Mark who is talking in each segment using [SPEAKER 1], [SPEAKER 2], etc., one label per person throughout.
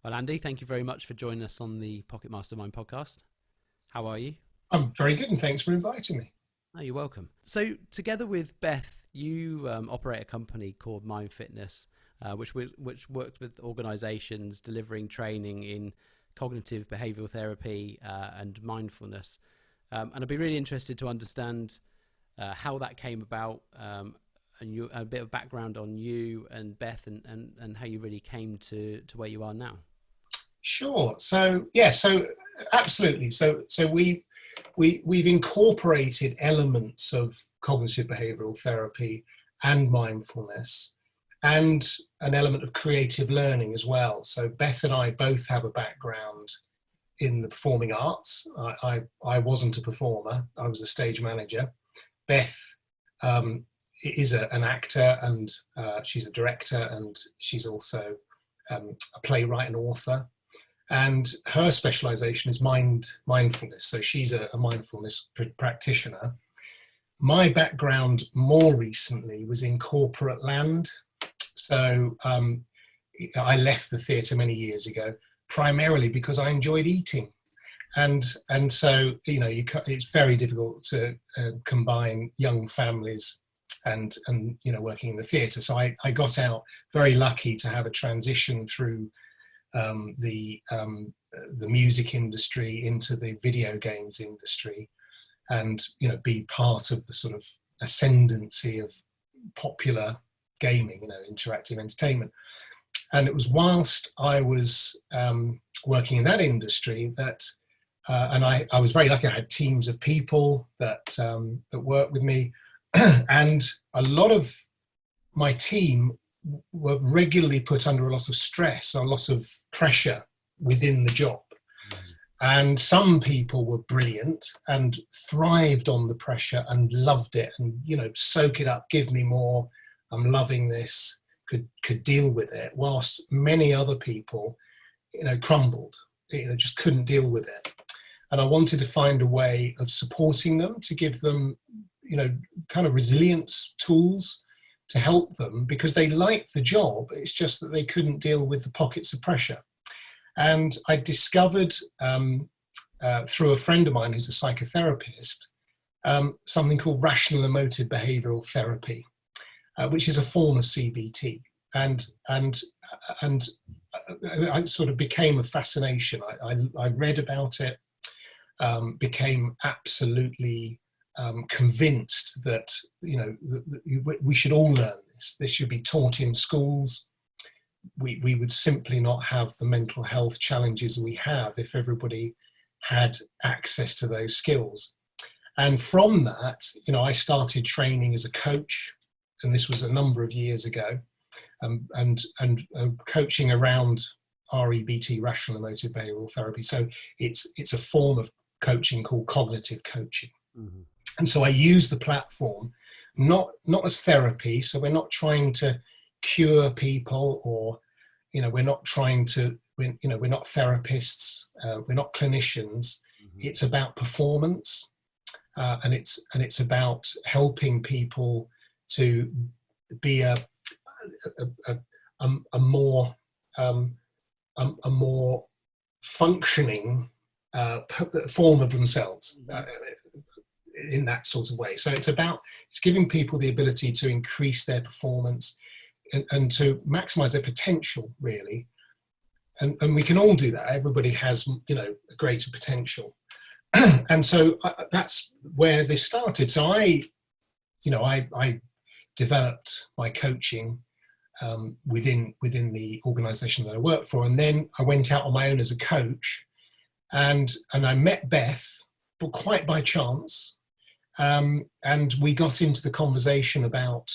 [SPEAKER 1] Well, Andy, thank you very much for joining us on the Pocket Mastermind podcast. How are you?
[SPEAKER 2] I'm very good, and thanks for inviting me.
[SPEAKER 1] Oh, you're welcome. So, together with Beth, you operate a company called Mindfulness, which works with organisations delivering training in cognitive behavioural therapy and mindfulness. And I'd be really interested to understand how that came about, and a bit of background on you and Beth, and how you really came to where you are now.
[SPEAKER 2] Sure. So absolutely. So we've incorporated elements of cognitive behavioural therapy and mindfulness, and an element of creative learning as well. So Beth and I both have a background in the performing arts. I wasn't a performer. I was a stage manager. Beth is an actor, and she's a director, and she's also a playwright and author. And her specialization is mindfulness. So she's a mindfulness practitioner. My background more recently was in corporate land. So I left the theatre many years ago, primarily because I enjoyed eating. And so, it's very difficult to combine young families and working in the theatre. So I got out very lucky to have a transition through the music industry into the video games industry, and be part of the sort of ascendancy of popular gaming, interactive entertainment. And it was whilst I was working in that industry that and I was very lucky. I had teams of people that worked with me, and a lot of my team were regularly put under a lot of stress, a lot of pressure within the job. And some people were brilliant and thrived on the pressure and loved it, and soak it up, give me more, I'm loving this, could deal with it, whilst many other people crumbled, just couldn't deal with it. And I wanted to find a way of supporting them, to give them kind of resilience tools to help them, because they liked the job. It's just that they couldn't deal with the pockets of pressure. And I discovered through a friend of mine who's a psychotherapist, something called rational emotive behavioural therapy, which is a form of CBT. And I sort of became a fascination. I read about it, became absolutely convinced that we should all learn this. This should be taught in schools. We would simply not have the mental health challenges we have if everybody had access to those skills. And from that, I started training as a coach, and this was a number of years ago, and coaching around REBT, rational emotive behavioural therapy. So it's a form of coaching called cognitive coaching. Mm-hmm. And so I use the platform not as therapy. So we're not trying to cure people, or we're not therapists, we're not clinicians. Mm-hmm. It's about performance, and it's about helping people to be a more functioning form of themselves. In that sort of way. So it's giving people the ability to increase their performance and to maximize their potential, really. And we can all do that. Everybody has, a greater potential. And so that's where this started. So I developed my coaching within the organization that I work for. And then I went out on my own as a coach, and I met Beth, but quite by chance. And we got into the conversation about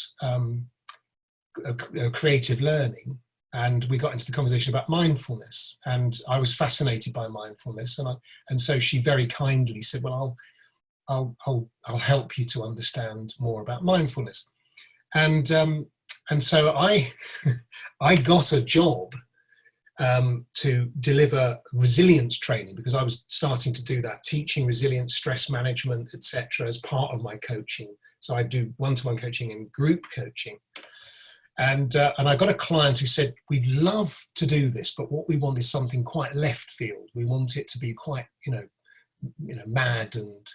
[SPEAKER 2] creative learning, and we got into the conversation about mindfulness. And I was fascinated by mindfulness, and so she very kindly said, "Well, I'll help you to understand more about mindfulness." And so I got a job to deliver resilience training, because I was starting to do that, teaching resilience, stress management, etc., as part of my coaching. So I do one-to-one coaching and group coaching. And I got a client who said, we'd love to do this, but what we want is something quite left field. We want it to be quite, mad and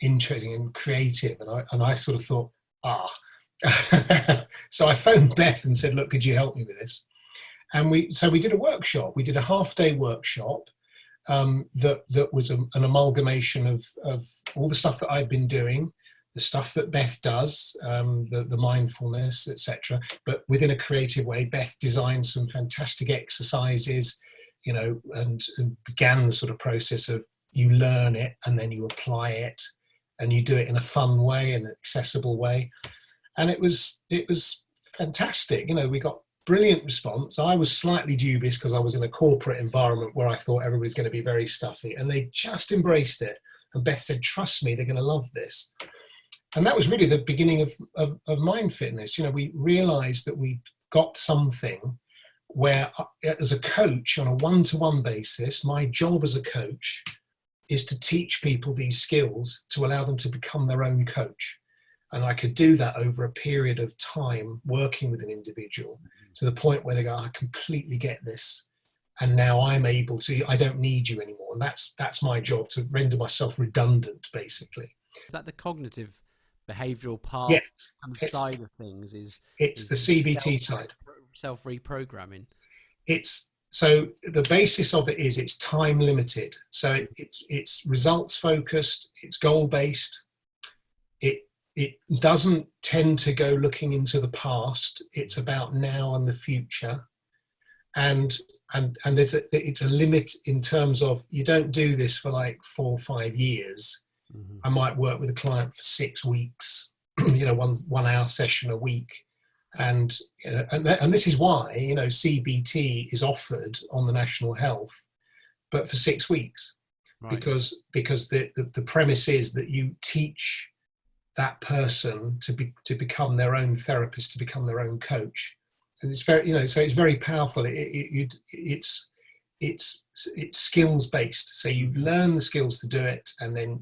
[SPEAKER 2] interesting and creative. And I sort of thought, so I phoned Beth and said, look, could you help me with this? And we did a workshop. We did a half-day workshop that was an amalgamation of all the stuff that I'd been doing, the stuff that Beth does, the mindfulness, etc. But within a creative way. Beth designed some fantastic exercises, and began the sort of process of you learn it and then you apply it, and you do it in a fun way, an accessible way. And it was fantastic. We got brilliant response. I was slightly dubious because I was in a corporate environment where I thought everybody's going to be very stuffy, and they just embraced it. And Beth said, trust me, they're going to love this. And that was really the beginning of Mind Fitness. We realized that we got something where, as a coach on a one-to-one basis, my job as a coach is to teach people these skills to allow them to become their own coach. And I could do that over a period of time working with an individual to the point where they go, I completely get this. And now I'm able to, I don't need you anymore. And that's my job, to render myself redundant, basically.
[SPEAKER 1] Is that the cognitive behavioural part,
[SPEAKER 2] yes,
[SPEAKER 1] kind of side of things?
[SPEAKER 2] It's the CBT side.
[SPEAKER 1] Self-reprogramming.
[SPEAKER 2] So the basis of it is it's time limited. So it's results focused, it's goal based. It doesn't tend to go looking into the past. It's about now and the future. And it's a limit in terms of, you don't do this for like 4 or 5 years. Mm-hmm. I might work with a client for 6 weeks, 1 hour session a week. And this is why, CBT is offered on the National Health, but for 6 weeks, right. because the premise is that you teach that person to become their own therapist, to become their own coach. And it's very, so it's very powerful. It's skills based. So you learn the skills to do it, and then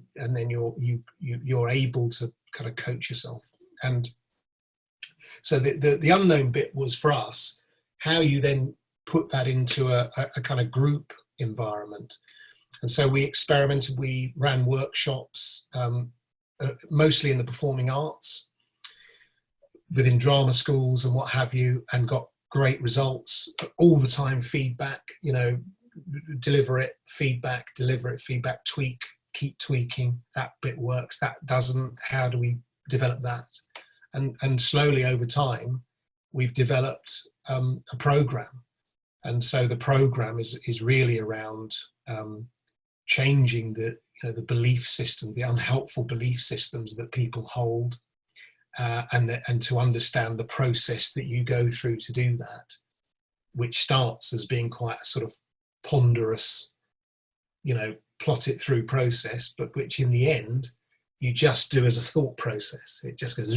[SPEAKER 2] you're able to kind of coach yourself. And so the unknown bit was for us how you then put that into a kind of group environment. And so we experimented. We ran workshops, mostly in the performing arts, within drama schools and what have you, and got great results. All the time feedback, deliver it, feedback, tweak, keep tweaking. That bit works, that doesn't. How do we develop that? And slowly over time, we've developed a program. And so the program is really around changing the belief system, the unhelpful belief systems that people hold, and to understand the process that you go through to do that, which starts as being quite a sort of ponderous, plot it through process, but which in the end you just do as a thought process. It just goes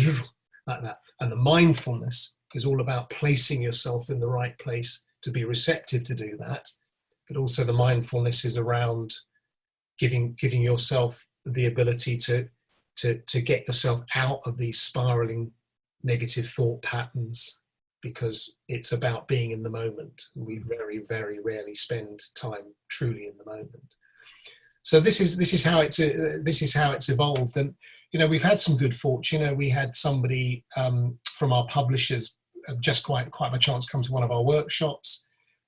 [SPEAKER 2] like that. And the mindfulness is all about placing yourself in the right place to be receptive to do that. But also the mindfulness is around giving yourself the ability to get yourself out of these spiraling negative thought patterns, because it's about being in the moment. We very, very rarely spend time truly in the moment. So this is how it's evolved. And we've had some good fortune. We had somebody from our publishers just quite by chance come to one of our workshops,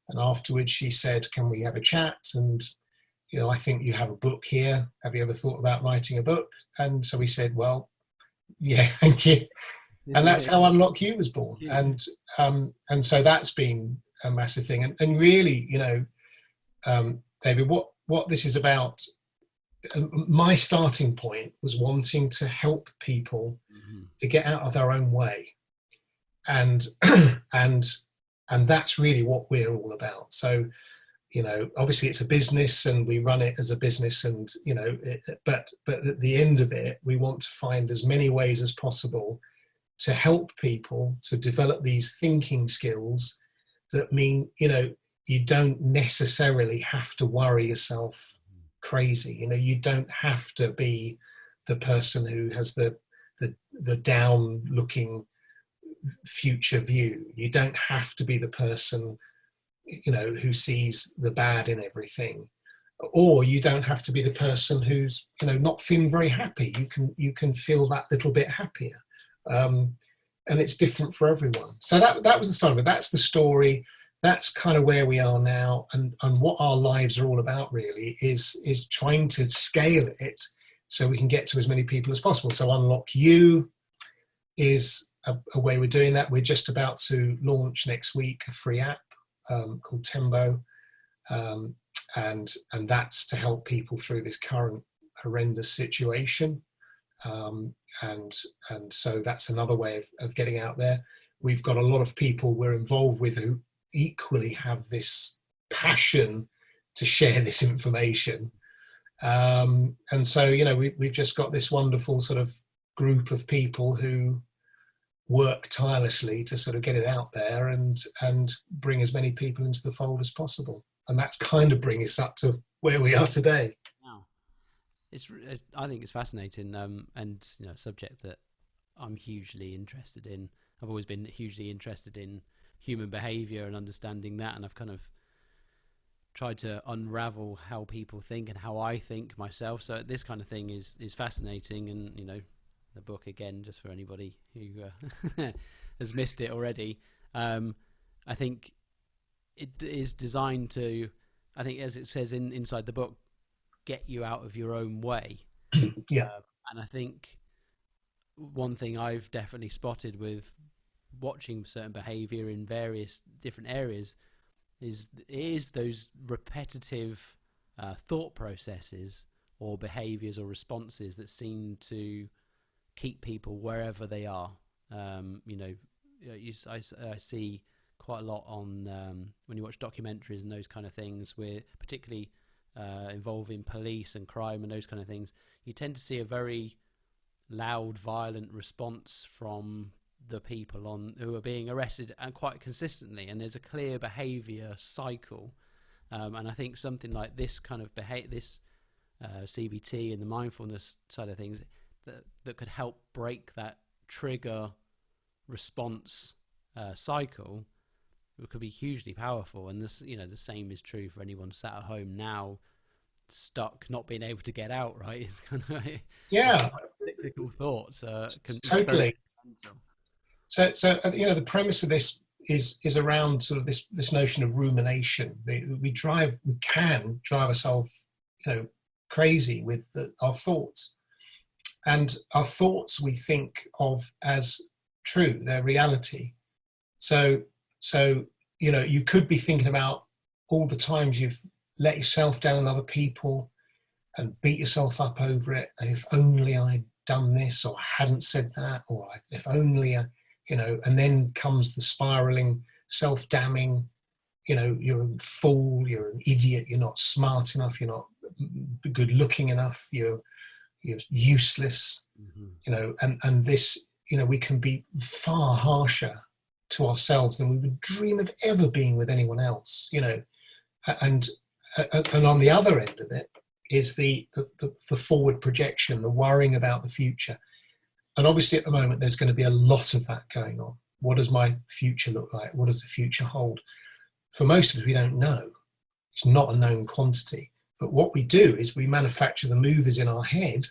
[SPEAKER 2] and afterwards she said, can we have a chat? And I think you have a book here. Have you ever thought about writing a book? And so we said, well, yeah, thank you. And that's how Unlock You was born. And so that's been a massive thing. And really, David, what this is about, my starting point was wanting to help people to get out of their own way. And that's really what we're all about. So, obviously it's a business and we run it as a business, and, but at the end of it, we want to find as many ways as possible to help people to develop these thinking skills that mean, you don't necessarily have to worry yourself crazy. You don't have to be the person who has the down looking, future view. You don't have to be the person, who sees the bad in everything, or you don't have to be the person who's, not feeling very happy. You can feel that little bit happier, and it's different for everyone. So that was the start of it. That's the story. That's kind of where we are now, and what our lives are all about really is trying to scale it so we can get to as many people as possible. So Unlock You is a way we're doing that. We're just about to launch next week a free app called Tembo, and that's to help people through this current horrendous situation. And so that's another way of getting out there. We've got a lot of people we're involved with who equally have this passion to share this information. And so, we've just got this wonderful sort of group of people who work tirelessly to sort of get it out there and bring as many people into the fold as possible. And that's kind of bring us up to where we are today.
[SPEAKER 1] Wow. I think it's fascinating, and a subject that I'm hugely interested in. I've always been hugely interested in human behaviour and understanding that, and I've kind of tried to unravel how people think and how I think myself. So this kind of thing is fascinating, and the book, again, just for anybody who has missed it already, I think it is designed to, I think as it says inside the book, get you out of your own way.
[SPEAKER 2] Yeah.
[SPEAKER 1] And I think one thing I've definitely spotted with watching certain behaviour in various different areas is those repetitive thought processes or behaviours or responses that seem to keep people wherever they are. I see quite a lot on when you watch documentaries and those kind of things, where particularly involving police and crime and those kind of things, you tend to see a very loud, violent response from the people who are being arrested, and quite consistently, and there's a clear behaviour cycle. And I think something like this kind of this CBT and the mindfulness side of things that could help break that trigger response cycle, it could be hugely powerful. And this, the same is true for anyone sat at home now, stuck, not being able to get out. Right? It's kind of cyclical thoughts.
[SPEAKER 2] Totally. So the premise of this is around sort of this notion of rumination. We can drive ourselves, crazy with our thoughts, and our thoughts we think of as true, they're reality. So you could be thinking about all the times you've let yourself down on other people and beat yourself up over it, and if only I'd done this, or hadn't said that, or if only and then comes the spiraling self-damning, you're a fool, you're an idiot, you're not smart enough, you're not good looking enough, you're useless. And this, we can be far harsher to ourselves than we would dream of ever being with anyone else, and on the other end of it is the forward projection, the worrying about the future. And obviously at the moment there's going to be a lot of that going on. What does my future look like? What does the future hold? For most of us, we don't know. It's not a known quantity. But what we do is we manufacture the movers in our head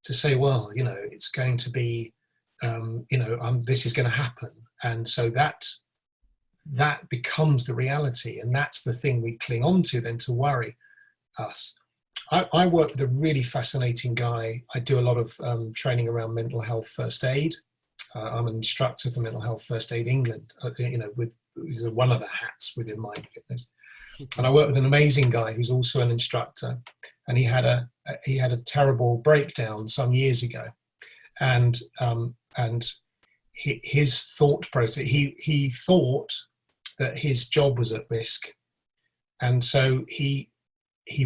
[SPEAKER 2] to say, well, it's going to be, this is going to happen. And so that becomes the reality. And that's the thing we cling on to then to worry us. I work with a really fascinating guy. I do a lot of training around mental health first aid. I'm an instructor for Mental Health First Aid England, with one of the hats within Mindfulness. And I work with an amazing guy who's also an instructor, and he had a terrible breakdown some years ago, and his thought process. He thought that his job was at risk, and so he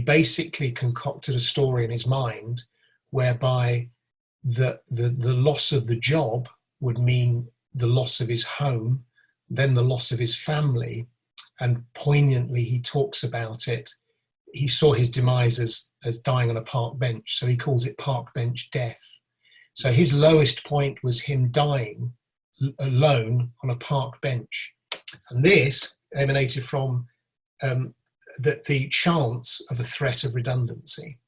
[SPEAKER 2] basically concocted a story in his mind whereby the loss of the job would mean the loss of his home, then the loss of his family, and poignantly he talks about it. He saw his demise as dying on a park bench, so he calls it park bench death. So his lowest point was him dying, alone on a park bench. And this emanated from the chance of a threat of redundancy.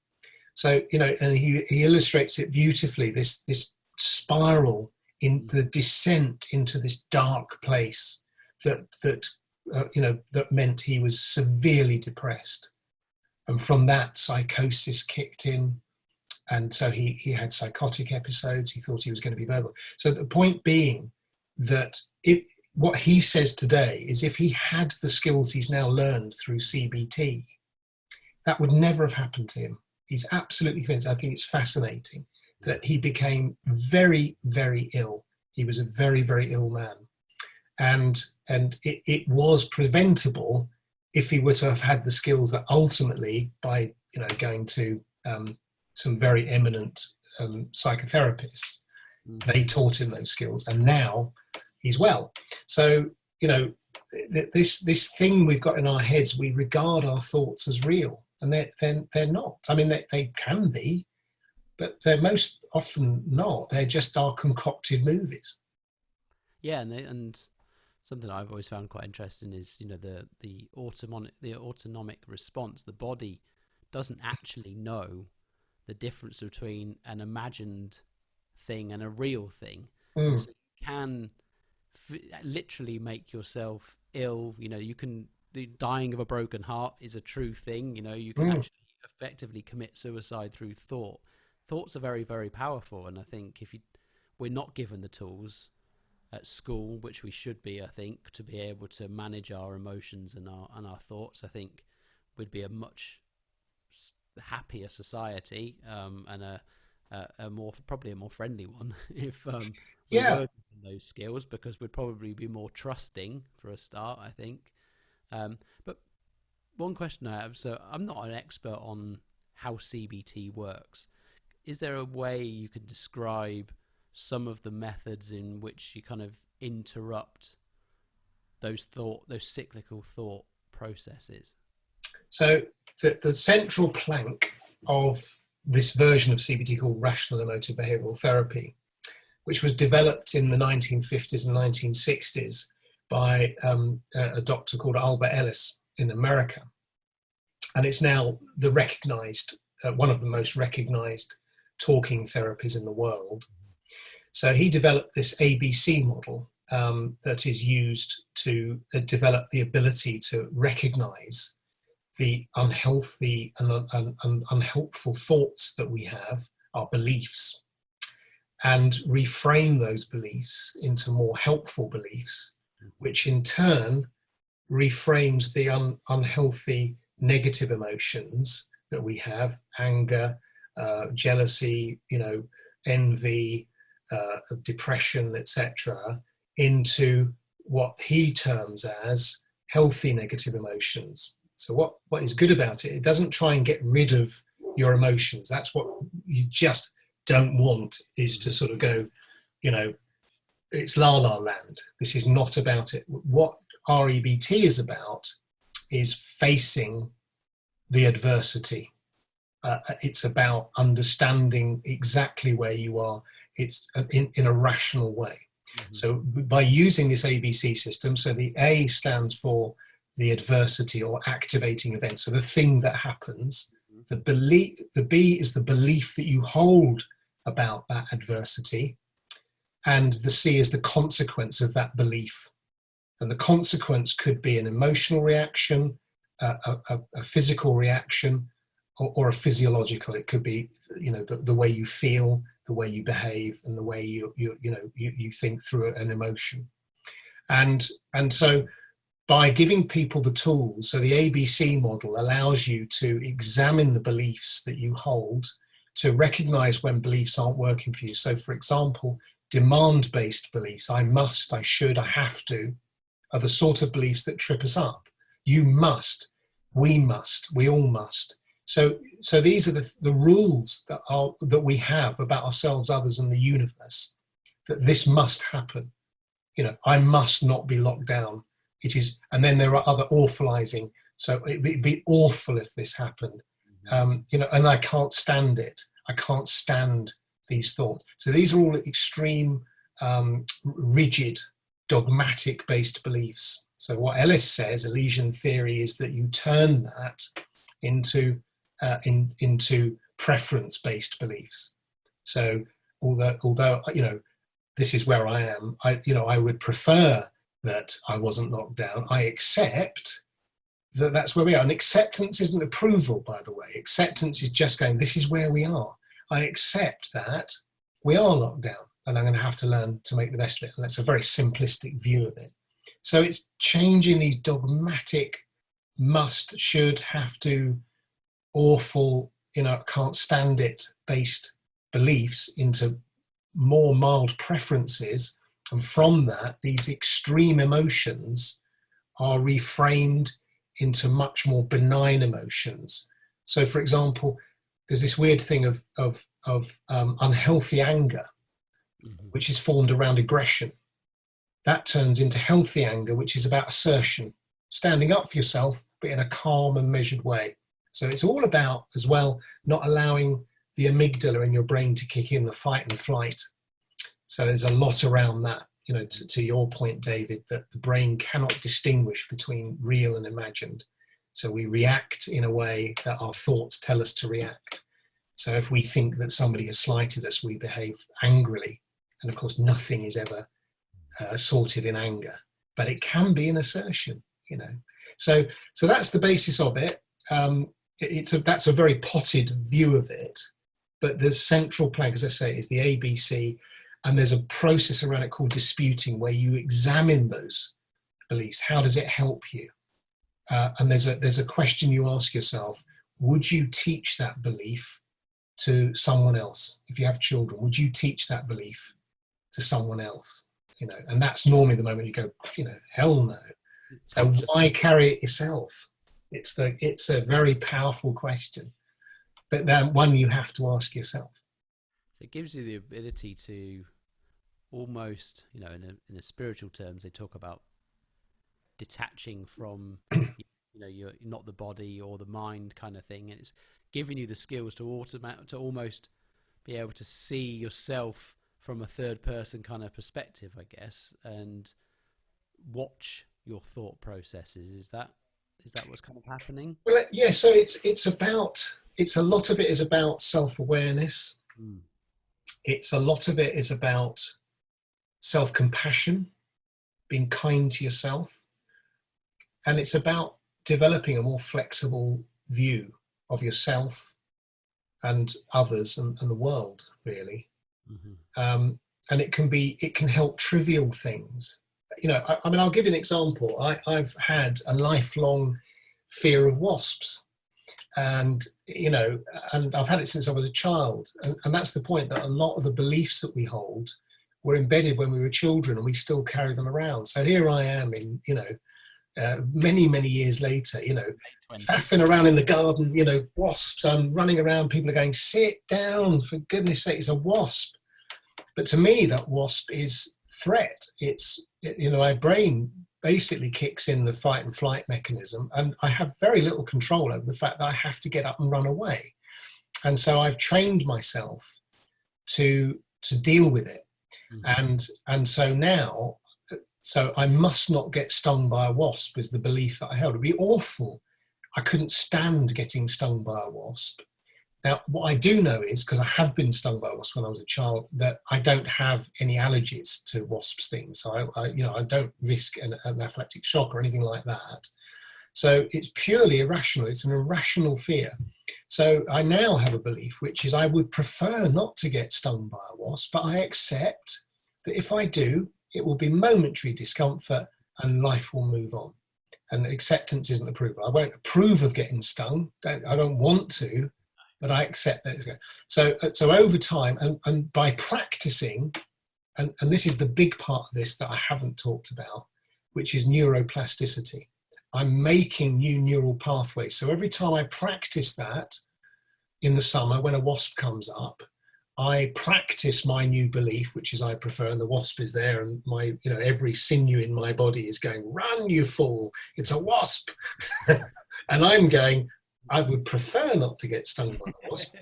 [SPEAKER 2] So, and he illustrates it beautifully, this spiral in the descent into this dark place that meant he was severely depressed. And from that, psychosis kicked in. And so he had psychotic episodes. He thought he was going to be verbal. So the point being that what he says today is if he had the skills he's now learned through CBT, that would never have happened to him. He's absolutely convinced. I think it's fascinating that he became very, very ill. He was a very, very ill man. And it was preventable if he were to have had the skills that ultimately, by going to some very eminent psychotherapists, they taught him those skills, and now he's well. So this thing we've got in our heads, we regard our thoughts as real, and they're not. I mean, they can be, but they're most often not. They're just our concocted movies.
[SPEAKER 1] Yeah, and something I've always found quite interesting is the autonomic response. The body doesn't actually know the difference between an imagined thing and a real thing. So you can literally make yourself ill. The dying of a broken heart is a true thing. You can actually effectively commit suicide through thought. Thoughts are very, very powerful, and I think we're not given the tools at school, which we should be, I think, to be able to manage our emotions and our thoughts, I think we'd be a much happier society, and probably a more friendly one if we were given those skills, because we'd probably be more trusting for a start, I think. But one question I have, so I'm not an expert on how CBT works. Is there a way you could describe some of the methods in which you kind of interrupt those cyclical thought processes?
[SPEAKER 2] So the central plank of this version of CBT, called rational emotive behavioural therapy, which was developed in the 1950s and 1960s by a doctor called Albert Ellis in America, and it's now the recognized one of the most recognized talking therapies in the world. So he developed this ABC model that is used to develop the ability to recognize the unhealthy and unhelpful thoughts that we have, our beliefs, and reframe those beliefs into more helpful beliefs, which in turn reframes the unhealthy negative emotions that we have, anger, jealousy, envy, depression, etc., into what he terms as healthy negative emotions. So what is good about it, it doesn't try and get rid of your emotions. That's what you just don't want, is to sort of go, it's la la land. This is not about it. What REBT is about is facing the adversity. It's about understanding exactly where you are. It's in a rational way. So by using this ABC system, so the A stands for the adversity or activating event, so the thing that happens. The B is the belief that you hold about that adversity, and the C is the consequence of that belief. And the consequence could be an emotional reaction, a physical reaction, or a physiological. It could be, the way you feel, the way you behave, and the way you think through an emotion. And so by giving people the tools, so the ABC model allows you to examine the beliefs that you hold, to recognize when beliefs aren't working for you. So for example, demand-based beliefs, I must, I should, I have to, are the sort of beliefs that trip us up. You must, we all must. So these are the rules that we have about ourselves, others, and the universe, that this must happen. I must not be locked down. It is, and then there are other awfulizing. So it'd be awful if this happened, and I can't stand it. I can't stand these thoughts. So these are all extreme rigid, dogmatic based beliefs. So what Ellis says, Elysian theory, is that you turn that into into preference based beliefs. So although this is where I am, I would prefer that I wasn't locked down. I accept that that's where we are. And acceptance isn't approval, by the way. Acceptance is just going, this is where we are. I accept that we are locked down and I'm going to have to learn to make the best of it. And that's a very simplistic view of it. So it's changing these dogmatic must, should, have to, awful, can't stand it based beliefs into more mild preferences. And from that, these extreme emotions are reframed into much more benign emotions. So, for example, there's this weird thing of unhealthy anger, which is formed around aggression. That turns into healthy anger, which is about assertion, standing up for yourself, but in a calm and measured way. So it's all about, as well, not allowing the amygdala in your brain to kick in, the fight and flight. So there's a lot around that, to your point, David, that the brain cannot distinguish between real and imagined. So we react in a way that our thoughts tell us to react. So if we think that somebody has slighted us, we behave angrily. And of course, nothing is ever sorted in anger, but it can be an assertion, So that's the basis of it. That's a very potted view of it, but the central plank, as I say, is the ABC, and there's a process around it called disputing, where you examine those beliefs. How does it help you? And there's a question you ask yourself: would you teach that belief to someone else? If you have children, would you teach that belief to someone else? And that's normally the moment you go, hell no. So why carry it yourself? It's a very powerful question, but then one you have to ask yourself.
[SPEAKER 1] So it gives you the ability to almost, in a spiritual terms, they talk about detaching from, you're not the body or the mind kind of thing, and it's giving you the skills to almost be able to see yourself from a third person kind of perspective, I guess, and watch your thought processes. Is that what's kind of happening?
[SPEAKER 2] Well, yeah. So it's a lot of it is about self-awareness. It's a lot of it is about self-compassion, being kind to yourself, and it's about developing a more flexible view of yourself and others and the world, really. And it can help trivial things. I'll give you an example. I've had a lifelong fear of wasps, and I've had it since I was a child. And that's the point, that a lot of the beliefs that we hold were embedded when we were children, and we still carry them around. So here I am in, many, many years later, faffing around in the garden, wasps. I'm running around, people are going, sit down, for goodness sake, it's a wasp. But to me, that wasp is threat. It's, my brain basically kicks in the fight and flight mechanism, and I have very little control over the fact that I have to get up and run away. And so I've trained myself to deal with it. And so now, I must not get stung by a wasp is the belief that I held. It'd be awful. I couldn't stand getting stung by a wasp. Now, what I do know is, because I have been stung by a wasp when I was a child, that I don't have any allergies to wasp stings. So I don't risk an anaphylactic shock or anything like that. So it's purely irrational. It's an irrational fear. So I now have a belief, which is I would prefer not to get stung by a wasp, but I accept that if I do, it will be momentary discomfort and life will move on. And acceptance isn't approval. I won't approve of getting stung. I don't want to, but I accept that it's going. So over time, and by practicing, and this is the big part of this that I haven't talked about, which is neuroplasticity. I'm making new neural pathways. So every time I practice that in the summer, when a wasp comes up, I practice my new belief, which is I prefer, and the wasp is there, and my, every sinew in my body is going, run, you fool, it's a wasp. And I'm going, I would prefer not to get stung by a wasp,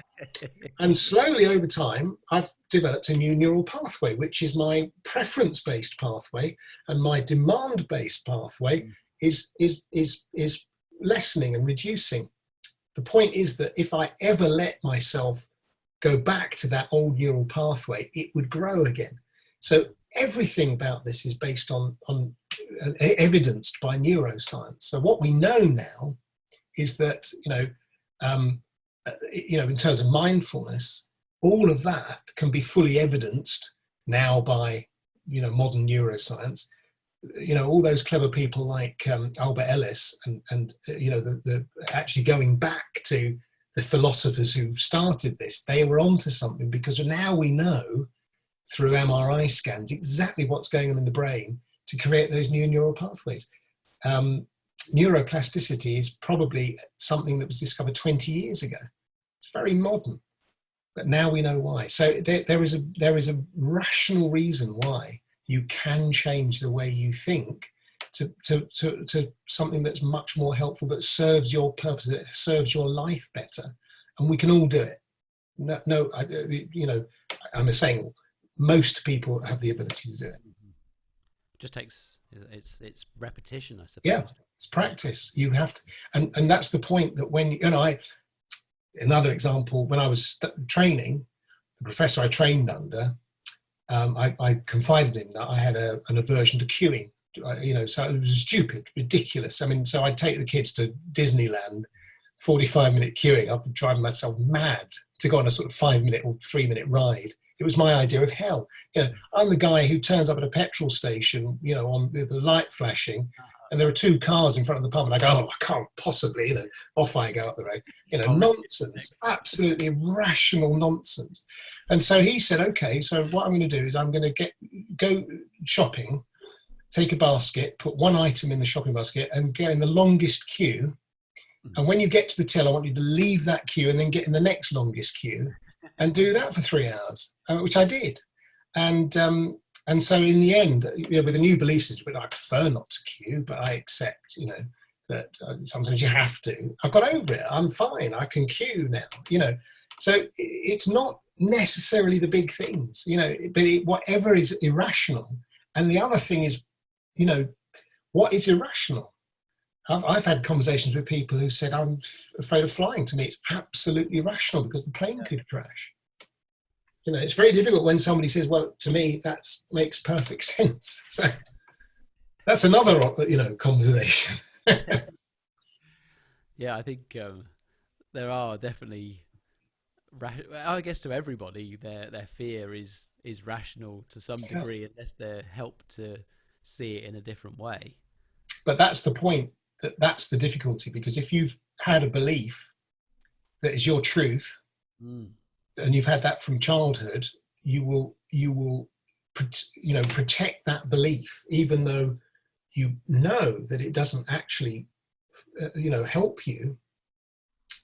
[SPEAKER 2] And slowly over time, I've developed a new neural pathway, which is my preference-based pathway, and my demand-based pathway is lessening and reducing. The point is that if I ever let myself go back to that old neural pathway, it would grow again. So everything about this is based on evidenced by neuroscience. So what we know now is that, in terms of mindfulness, all of that can be fully evidenced now by, modern neuroscience. All those clever people like Albert Ellis and the actually going back to the philosophers who started this, they were onto something, because now we know through MRI scans exactly what's going on in the brain to create those new neural pathways. Neuroplasticity is probably something that was discovered 20 years ago. It's very modern, but now we know why. So there is a rational reason why you can change the way you think to something that's much more helpful, that serves your purpose, that serves your life better, and we can all do it. I'm saying most people have the ability to do it.
[SPEAKER 1] Just takes it's repetition, I suppose.
[SPEAKER 2] Yeah, it's practice. You have to, and that's the point, that when another example, when I was training, the professor I trained under, I confided in him that I had an aversion to queuing. So it was stupid, ridiculous. I mean, so I'd take the kids to Disneyland, 45-minute queuing. I'd be driving myself mad to go on a sort of 5-minute or 3-minute ride. It was my idea of hell. I'm the guy who turns up at a petrol station, on the light flashing, and there are 2 cars in front of the pub, and I go, oh, I can't possibly, off I go up the road. Nonsense, absolutely irrational nonsense. And so he said, okay, so what I'm going to do is I'm going to go shopping, take a basket, put one item in the shopping basket, and get in the longest queue. And when you get to the till, I want you to leave that queue and then get in the next longest queue and do that for 3 hours, which I did. And so in the end, with a new belief system, I prefer not to queue, but I accept, that sometimes you have to. I've got over it. I'm fine. I can queue now, So it's not necessarily the big things, but whatever is irrational. And the other thing is, what is irrational? I've had conversations with people who said, I'm afraid of flying. To me, it's absolutely irrational, because the plane could crash. It's very difficult when somebody says, well, to me, that makes perfect sense. So that's another, conversation.
[SPEAKER 1] Yeah, I think there are definitely, I guess to everybody, their fear is rational to some degree, unless they're helped to see it in a different way.
[SPEAKER 2] But that's the point, that's the difficulty, because if you've had a belief that is your truth, and you've had that from childhood, you will protect that belief, even though you know that it doesn't actually help you.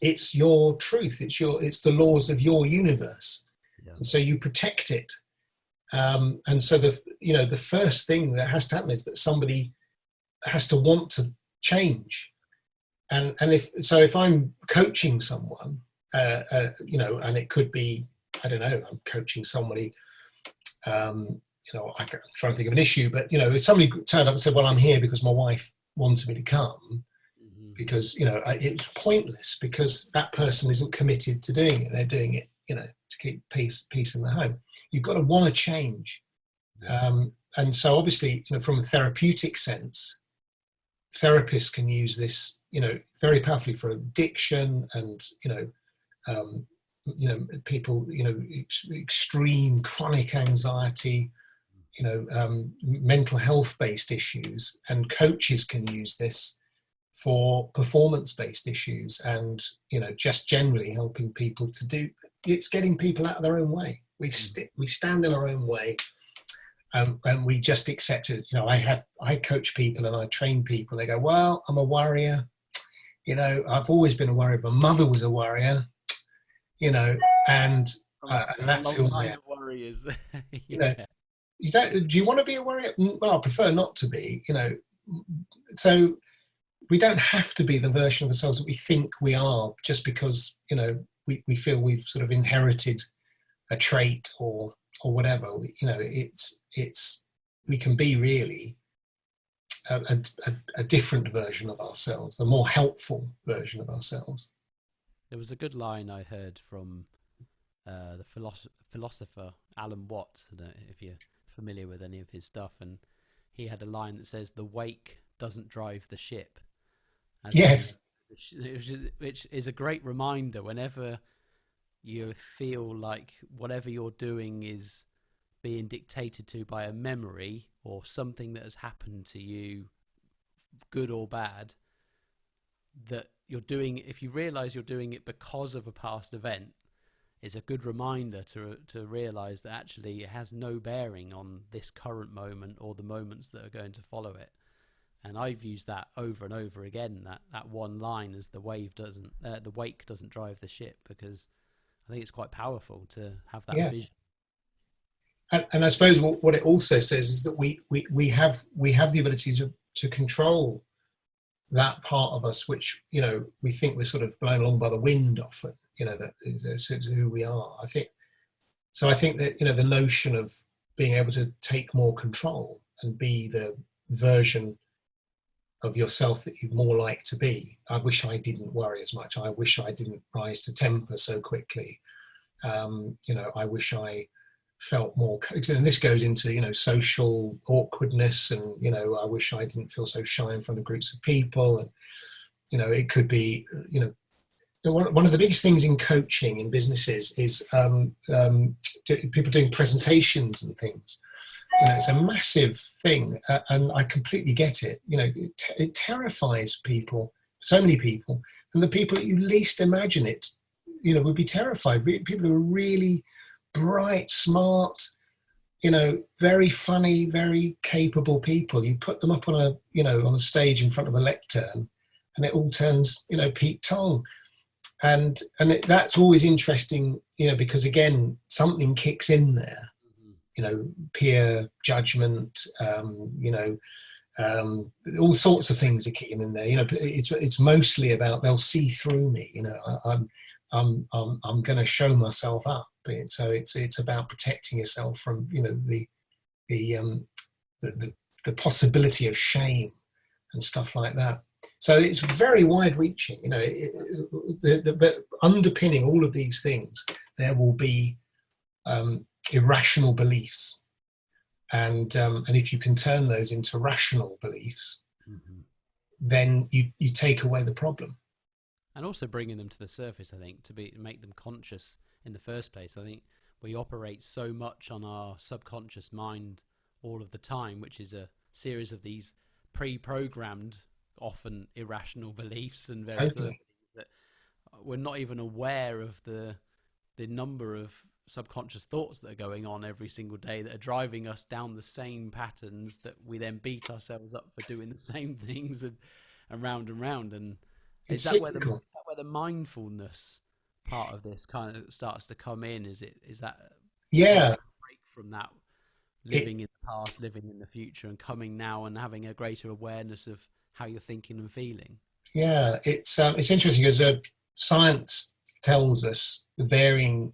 [SPEAKER 2] It's your truth, it's the laws of your universe. And so you protect it. And so the first thing that has to happen is that somebody has to want to change. And if I'm coaching someone, and it could be, I don't know, I'm coaching somebody, I'm trying to think of an issue, but if somebody turned up and said, well, I'm here because my wife wanted me to come, because it's pointless, because that person isn't committed to doing it. They're doing it to keep peace in the home. You've got to want to change. And so obviously, from a therapeutic sense, therapists can use this very powerfully for addiction and people extreme chronic anxiety, mental health based issues, and coaches can use this for performance-based issues, and just generally helping people to do. It's getting people out of their own way. We stand in our own way, and we just accept it. I coach people and I train people. They go, well, I'm a worrier. I've always been a worrier. My mother was a worrier. And that's who I am.
[SPEAKER 1] Warriors.
[SPEAKER 2] Do you want to be a worrier? Well, I prefer not to be. So we don't have to be the version of ourselves that we think we are, just because we feel we've sort of inherited a trait or whatever. We can be really a different version of ourselves, a more helpful version of ourselves.
[SPEAKER 1] There was a good line I heard from the philosopher Alan Watts. I don't know if you're familiar with any of his stuff, and he had a line that says, "The wake doesn't drive the ship." And
[SPEAKER 2] Yes.
[SPEAKER 1] which is a great reminder whenever you feel like whatever you're doing is being dictated to by a memory or something that has happened to you, good or bad, that you're doing, if you realize you're doing it because of a past event, it's a good reminder to realize that actually it has no bearing on this current moment or the moments that are going to follow it. And I've used that over and over again, that one line, as the wake doesn't drive the ship, because I think it's quite powerful to have that vision.
[SPEAKER 2] And I suppose what it also says is that we have the ability to control that part of us, which, we think we're sort of blown along by the wind often, that's who we are. I think that, the notion of being able to take more control and be the version of yourself that you'd more like to be. I wish I didn't worry as much. I wish I didn't rise to temper so quickly. I wish I felt more, and this goes into, social awkwardness, and, I wish I didn't feel so shy in front of groups of people. And, it could be, one of the biggest things in coaching in businesses is people doing presentations and things. It's a massive thing, and I completely get it. It terrifies people, so many people, and the people that you least imagine it, would be terrified. People who are really bright, smart, very funny, very capable people. You put them up on a stage in front of a lectern, and it all turns, Pete Tong. And that's always interesting, because again, something kicks in there. Peer judgment, all sorts of things are kicking in there. It's mostly about, they'll see through me. I'm going to show myself up. So it's about protecting yourself from the possibility of shame and stuff like that. So it's very wide-reaching. But underpinning all of these things, there will be irrational beliefs, and if you can turn those into rational beliefs, then you take away the problem.
[SPEAKER 1] And also bringing them to the surface, I think, to make them conscious in the first place. I think we operate so much on our subconscious mind all of the time, which is a series of these pre-programmed, often irrational beliefs and various other things that we're not even aware of the number of subconscious thoughts that are going on every single day that are driving us down the same patterns that we then beat ourselves up for doing the same things and round and round. And is that where the mindfulness part of this kind of starts to come in? Is that break from that living in the past, living in the future, and coming now and having a greater awareness of how you're thinking and feeling?
[SPEAKER 2] Yeah, it's interesting because science tells us the varying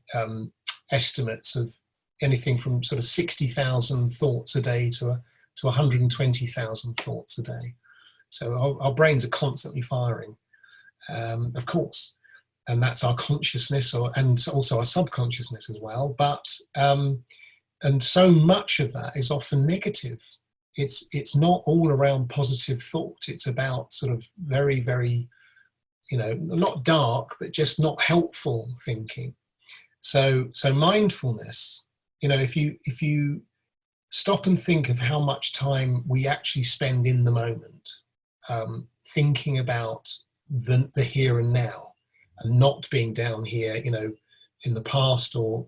[SPEAKER 2] estimates of anything from sort of 60,000 thoughts a day to 120,000 thoughts a day. So our brains are constantly firing, of course, and that's our consciousness, and also our subconsciousness as well. But and so much of that is often negative. It's not all around positive thought. It's about sort of very, very, not dark, but just not helpful thinking. So mindfulness, if you stop and think of how much time we actually spend in the moment, thinking about the here and now, and not being down here, in the past, or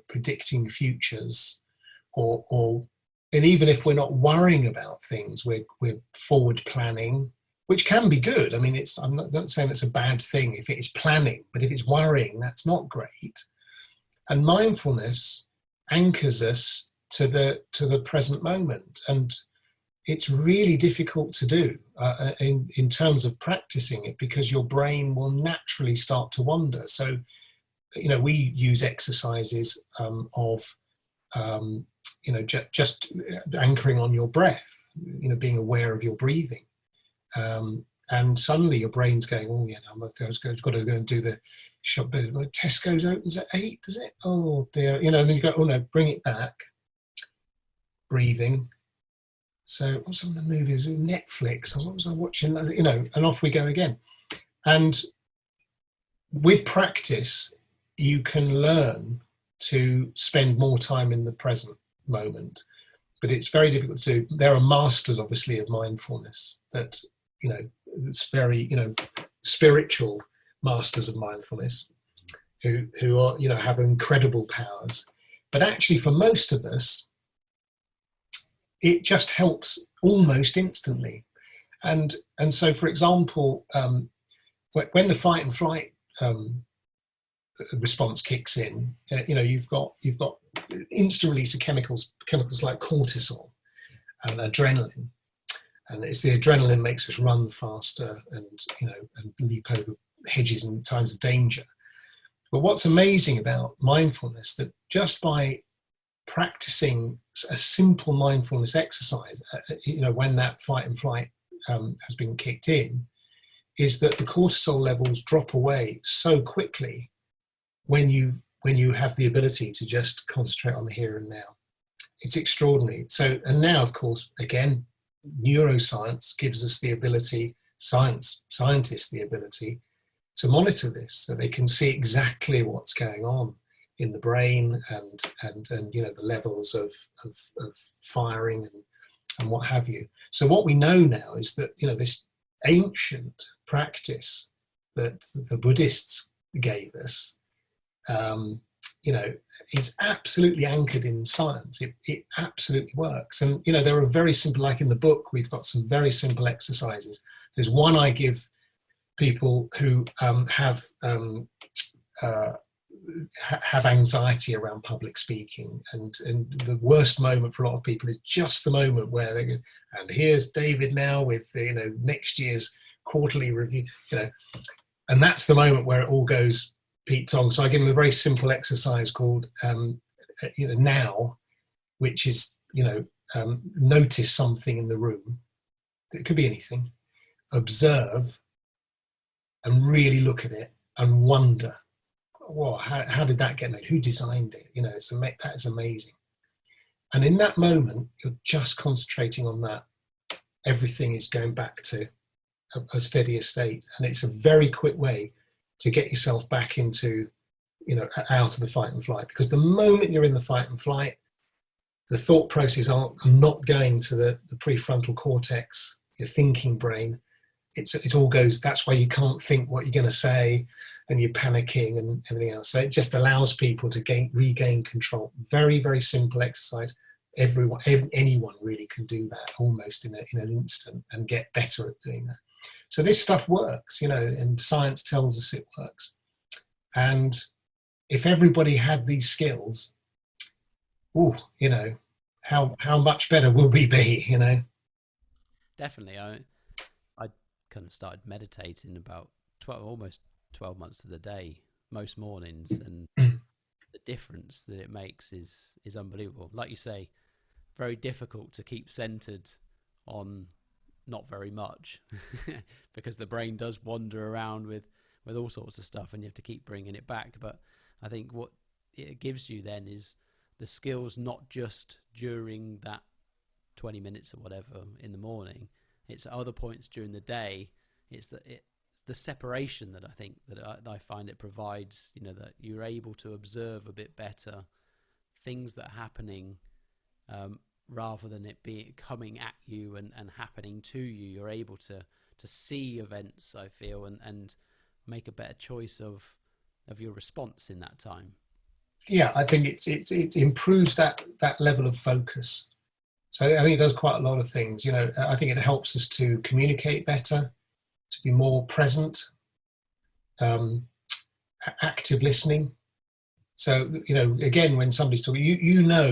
[SPEAKER 2] predicting futures, and even if we're not worrying about things, we're forward planning, which can be good. I mean, I'm not saying it's a bad thing if it is planning, but if it's worrying, that's not great. And mindfulness anchors us to the present moment. And it's really difficult to do in terms of practicing it, because your brain will naturally start to wander. So, we use exercises of, just anchoring on your breath, being aware of your breathing. And suddenly your brain's going, oh yeah, I've got to go and do the shop. Tesco's opens at 8, does it? Oh dear, and then you go, oh no, bring it back. Breathing. So what's some of the movies? Netflix. What was I watching? And off we go again. And with practice, you can learn to spend more time in the present moment, but it's very difficult to do. There are masters, obviously, of mindfulness that, it's very, spiritual masters of mindfulness who are, have incredible powers. But actually, for most of us, it just helps almost instantly. And so, for example, when the fight and flight response kicks in, you've got instant release of chemicals like cortisol and adrenaline, and it's the adrenaline makes us run faster and leap over hedges in times of danger. But what's amazing about mindfulness, that just by practicing a simple mindfulness exercise, when that fight and flight has been kicked in, is that the cortisol levels drop away so quickly when you have the ability to just concentrate on the here and now. It's extraordinary. So, and now, of course, again, neuroscience gives us the ability, scientists the ability to monitor this, so they can see exactly what's going on in the brain and the levels of firing and what have you. So what we know now is that this ancient practice that the Buddhists gave us, is absolutely anchored in science. It absolutely works. And there are very simple, like in the book, we've got some very simple exercises. There's one I give people who have anxiety around public speaking, and the worst moment for a lot of people is just the moment where they go, and here's David now with next year's quarterly review, and that's the moment where it all goes Pete Tong. So I give them a very simple exercise called now, which is notice something in the room. It could be anything. Observe and really look at it and wonder, well, how did that get made? Who designed it? That is amazing. And in that moment, you're just concentrating on that. Everything is going back to a steadier state, and it's a very quick way to get yourself back into, out of the fight and flight. Because the moment you're in the fight and flight, the thought processes are not going to the prefrontal cortex, your thinking brain. It all goes. That's why you can't think what you're going to say, and you're panicking and everything else. So it just allows people to regain control. Very, very simple exercise. Anyone really can do that almost in an instant and get better at doing that. So this stuff works, and science tells us it works. And if everybody had these skills, how much better will we be,
[SPEAKER 1] Definitely. I kind of started meditating about almost 12 months to the day, most mornings, and the difference that it makes is unbelievable. Like you say, very difficult to keep centered on not very much because the brain does wander around with all sorts of stuff, and you have to keep bringing it back. But I think what it gives you then is the skills, not just during that 20 minutes or whatever in the morning, it's at other points during the day. It's the separation that I think that I find it provides, that you're able to observe a bit better things that are happening, rather than it being coming at you and happening to you. You're able to see events, I feel, and make a better choice of your response in that time.
[SPEAKER 2] Yeah, I think it improves that level of focus. So I think it does quite a lot of things. I think it helps us to communicate better, to be more present, active listening. So, again, when somebody's talking,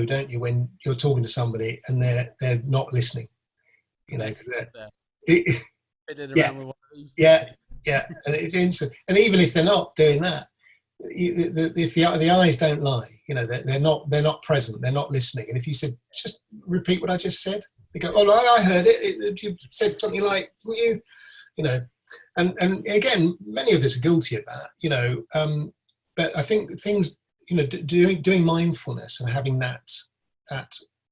[SPEAKER 2] don't you, when you're talking to somebody and they're not listening, you know,
[SPEAKER 1] Yes,
[SPEAKER 2] it,
[SPEAKER 1] fiddling
[SPEAKER 2] yeah,
[SPEAKER 1] around with one of these
[SPEAKER 2] yeah,
[SPEAKER 1] things.
[SPEAKER 2] yeah, and it's instant. And even if they're not doing that, if the eyes don't lie, you know, they're not present, they're not listening. And if you said, just repeat what I just said, they go, oh, I heard it. You said something like, you know, and again, many of us are guilty of that, you know. But I think things, you know, doing mindfulness and having that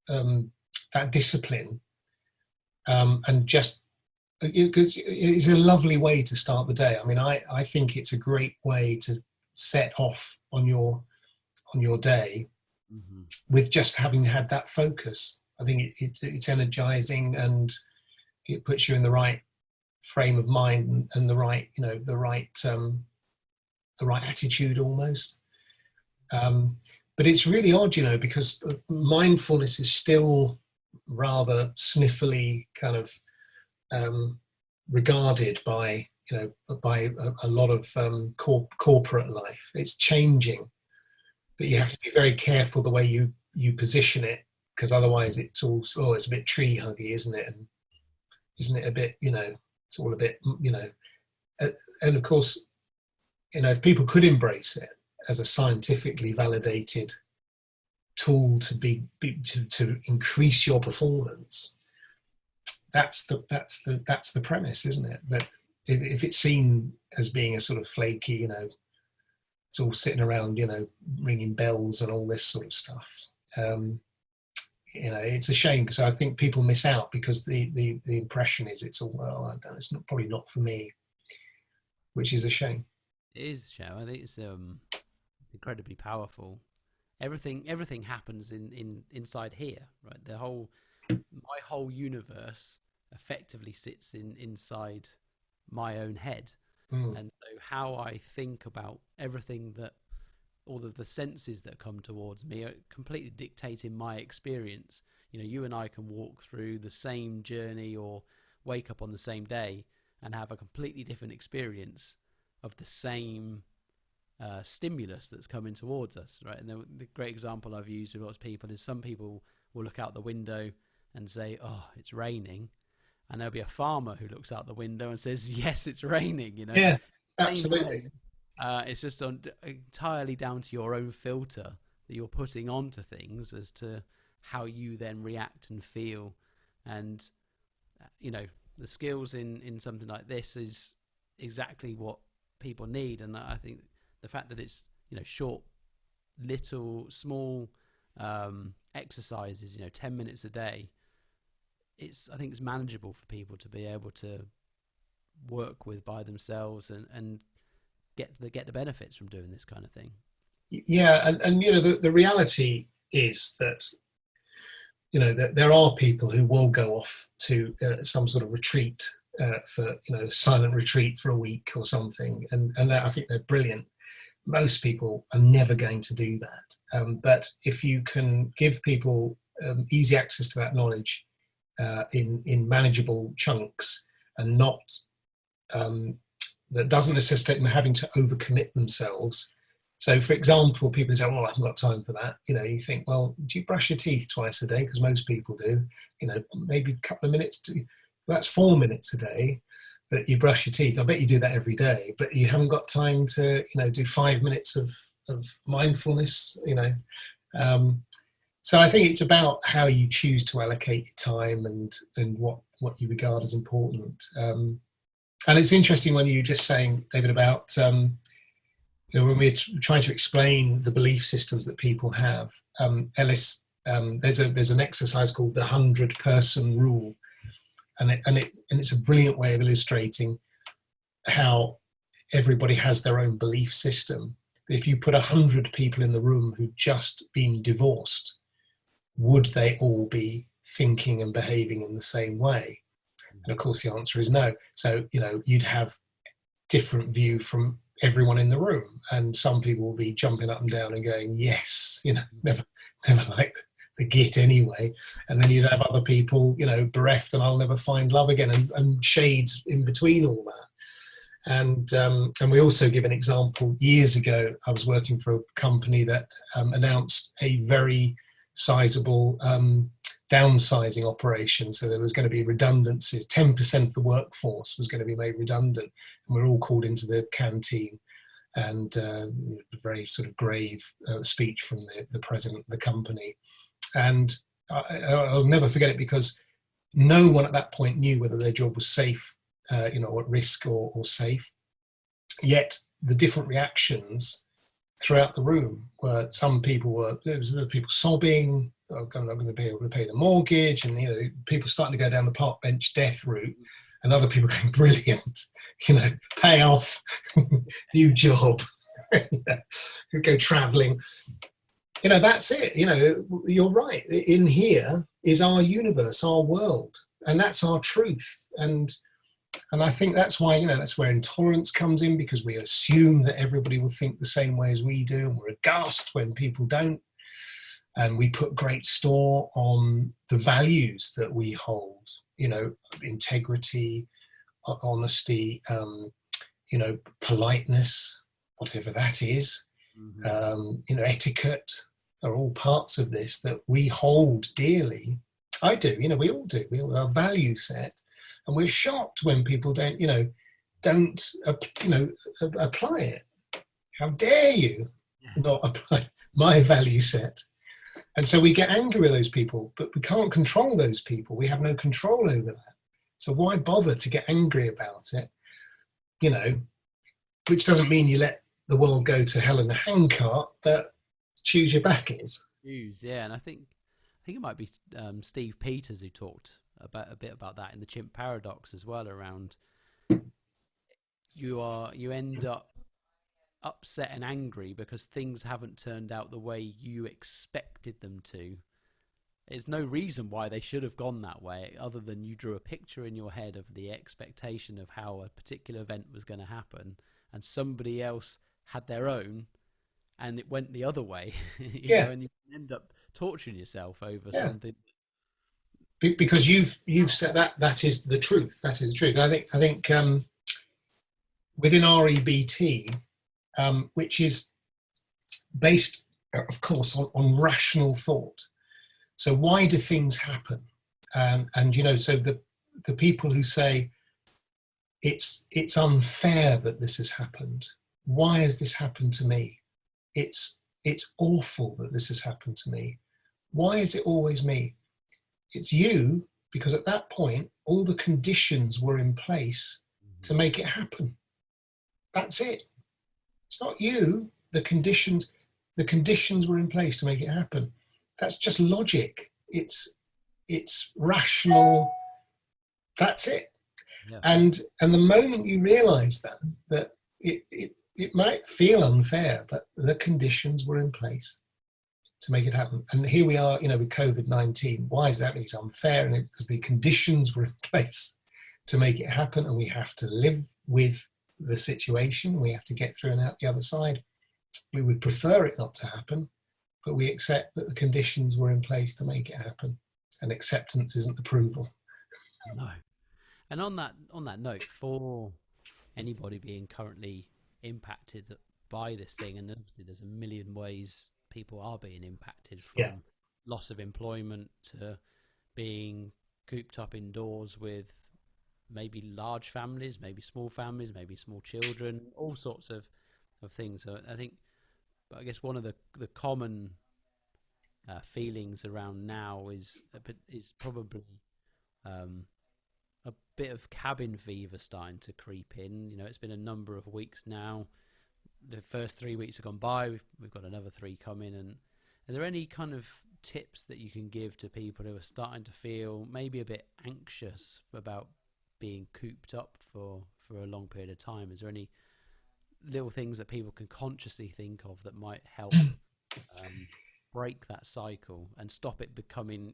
[SPEAKER 2] um, that discipline, and just because it is a lovely way to start the day. I mean, I think it's a great way to set off on your day
[SPEAKER 1] Mm-hmm.
[SPEAKER 2] with just having had that focus. I think it's energizing, and it puts you in the right frame of mind, and the right, you know, the right attitude almost. But it's really odd, you know, because mindfulness is still rather sniffily kind of regarded by, you know, by a lot of corporate life. It's changing, but you have to be very careful the way you position it, because otherwise it's all, oh, it's a bit tree huggy, isn't it? And isn't it a bit, you know, it's all a bit, you know, and of course, you know, if people could embrace it as a scientifically validated tool to increase your performance, that's the premise, isn't it? But if it's seen as being a sort of flaky, you know, it's all sitting around, you know, ringing bells and all this sort of stuff. You know, it's a shame, because I think people miss out because the impression is it's all, well, I don't, it's not, probably not for me, which is a shame.
[SPEAKER 1] It is a show. I think it's incredibly powerful. Everything happens inside here, right? My whole universe effectively sits inside my own head.
[SPEAKER 2] Mm.
[SPEAKER 1] And so how I think about everything, that all of the senses that come towards me, are completely dictating my experience. You know, you and I can walk through the same journey or wake up on the same day and have a completely different experience of the same stimulus that's coming towards us, right? And the great example I've used with lots of people is, some people will look out the window and say, oh, it's raining. And there'll be a farmer who looks out the window and says, yes, it's raining, you know.
[SPEAKER 2] Yeah,
[SPEAKER 1] Same
[SPEAKER 2] absolutely.
[SPEAKER 1] way. It's just entirely down to your own filter that you're putting onto things as to how you then react and feel. And, you know, the skills in something like this is exactly what people need. And I think the fact that it's, you know, short, little, small exercises, you know, 10 minutes a day, I think it's manageable for people to be able to work with by themselves and get the benefits from doing this kind of thing.
[SPEAKER 2] Yeah, and you know, the reality is that, you know, that there are people who will go off to some sort of retreat, for, you know, silent retreat for a week or something, and I think they're brilliant. Most people are never going to do that, but if you can give people easy access to that knowledge in manageable chunks, and not that doesn't necessitate them having to overcommit themselves. So, for example, people say, "Oh, I haven't got time for that." You know, you think, well, do you brush your teeth twice a day? Because most people do. You know, maybe a couple of minutes. That's 4 minutes a day that you brush your teeth. I bet you do that every day, but you haven't got time to, you know, do 5 minutes of mindfulness. You know, so I think it's about how you choose to allocate your time, and what you regard as important. And it's interesting when you were just saying, David, about you know, when we're trying to explain the belief systems that people have. Ellis, there's an exercise called the 100-person rule, and it's a brilliant way of illustrating how everybody has their own belief system. If you put 100 people in the room who'd just been divorced, would they all be thinking and behaving in the same way? And of course, the answer is no. So, you know, you'd have different view from everyone in the room, and some people will be jumping up and down and going, yes, you know, never like the git anyway. And then you'd have other people, you know, bereft and I'll never find love again, and shades in between all that. And we also give an example. Years ago, I was working for a company that announced a very sizable downsizing operation. So there was going to be redundancies. 10% of the workforce was going to be made redundant. And we're all called into the canteen, and a very sort of grave speech from the president of the company. And I'll never forget it, because no one at that point knew whether their job was safe, at risk or safe. Yet the different reactions throughout the room were, there was people sobbing, I'm not going to be able to pay the mortgage, and people starting to go down the park bench death route, and other people going, brilliant, pay off, new job, go traveling. That's it. You're right. In here is our universe, our world, and that's our truth. And I think that's why, that's where intolerance comes in, because we assume that everybody will think the same way as we do, and we're aghast when people don't. And we put great store on the values that we hold, integrity, honesty, politeness, whatever that is, etiquette, are all parts of this that we hold dearly. I do, we all do. We all have a value set, and we're shocked when people don't apply it. How dare you not apply my value set? And so we get angry with those people, but we can't control those people. We have no control over that. So why bother to get angry about it? Which doesn't mean you let the world go to hell in a handcart, but choose your battles.
[SPEAKER 1] Yeah, and I think it might be Steve Peters who talked a bit about that in the chimp paradox as well, around you end up upset and angry because things haven't turned out the way you expected them to. There's no reason why they should have gone that way, other than you drew a picture in your head of the expectation of how a particular event was going to happen, and somebody else had their own, and it went the other way. And you end up torturing yourself over something.
[SPEAKER 2] Because you've said that is the truth. That is the truth. I think within REBT, which is based, of course, on rational thought. So why do things happen? And so the people who say it's unfair that this has happened. Why has this happened to me? It's awful that this has happened to me. Why is it always me? It's you, because at that point, all the conditions were in place to make it happen. That's it. It's not you. The conditions were in place to make it happen. That's just logic. It's rational. That's it. Yeah. And the moment you realise that it might feel unfair, but the conditions were in place to make it happen. And here we are, with COVID-19. Why is that? It's unfair, and because the conditions were in place to make it happen, and we have to live with the situation. We have to get through and out the other side. We would prefer it not to happen, but we accept that the conditions were in place to make it happen, and acceptance isn't approval.
[SPEAKER 1] No. And on that note, for anybody being currently impacted by this thing, and obviously there's a million ways people are being impacted, from loss of employment to being cooped up indoors with maybe large families, maybe small families, maybe small children, all sorts of things. So I guess one of the common feelings around now is probably a bit of cabin fever starting to creep in. It's been a number of weeks now. The first 3 weeks have gone by. We've got another 3 coming. And are there any kind of tips that you can give to people who are starting to feel maybe a bit anxious about being cooped up for a long period of time? Is there any little things that people can consciously think of that might help break that cycle and stop it becoming,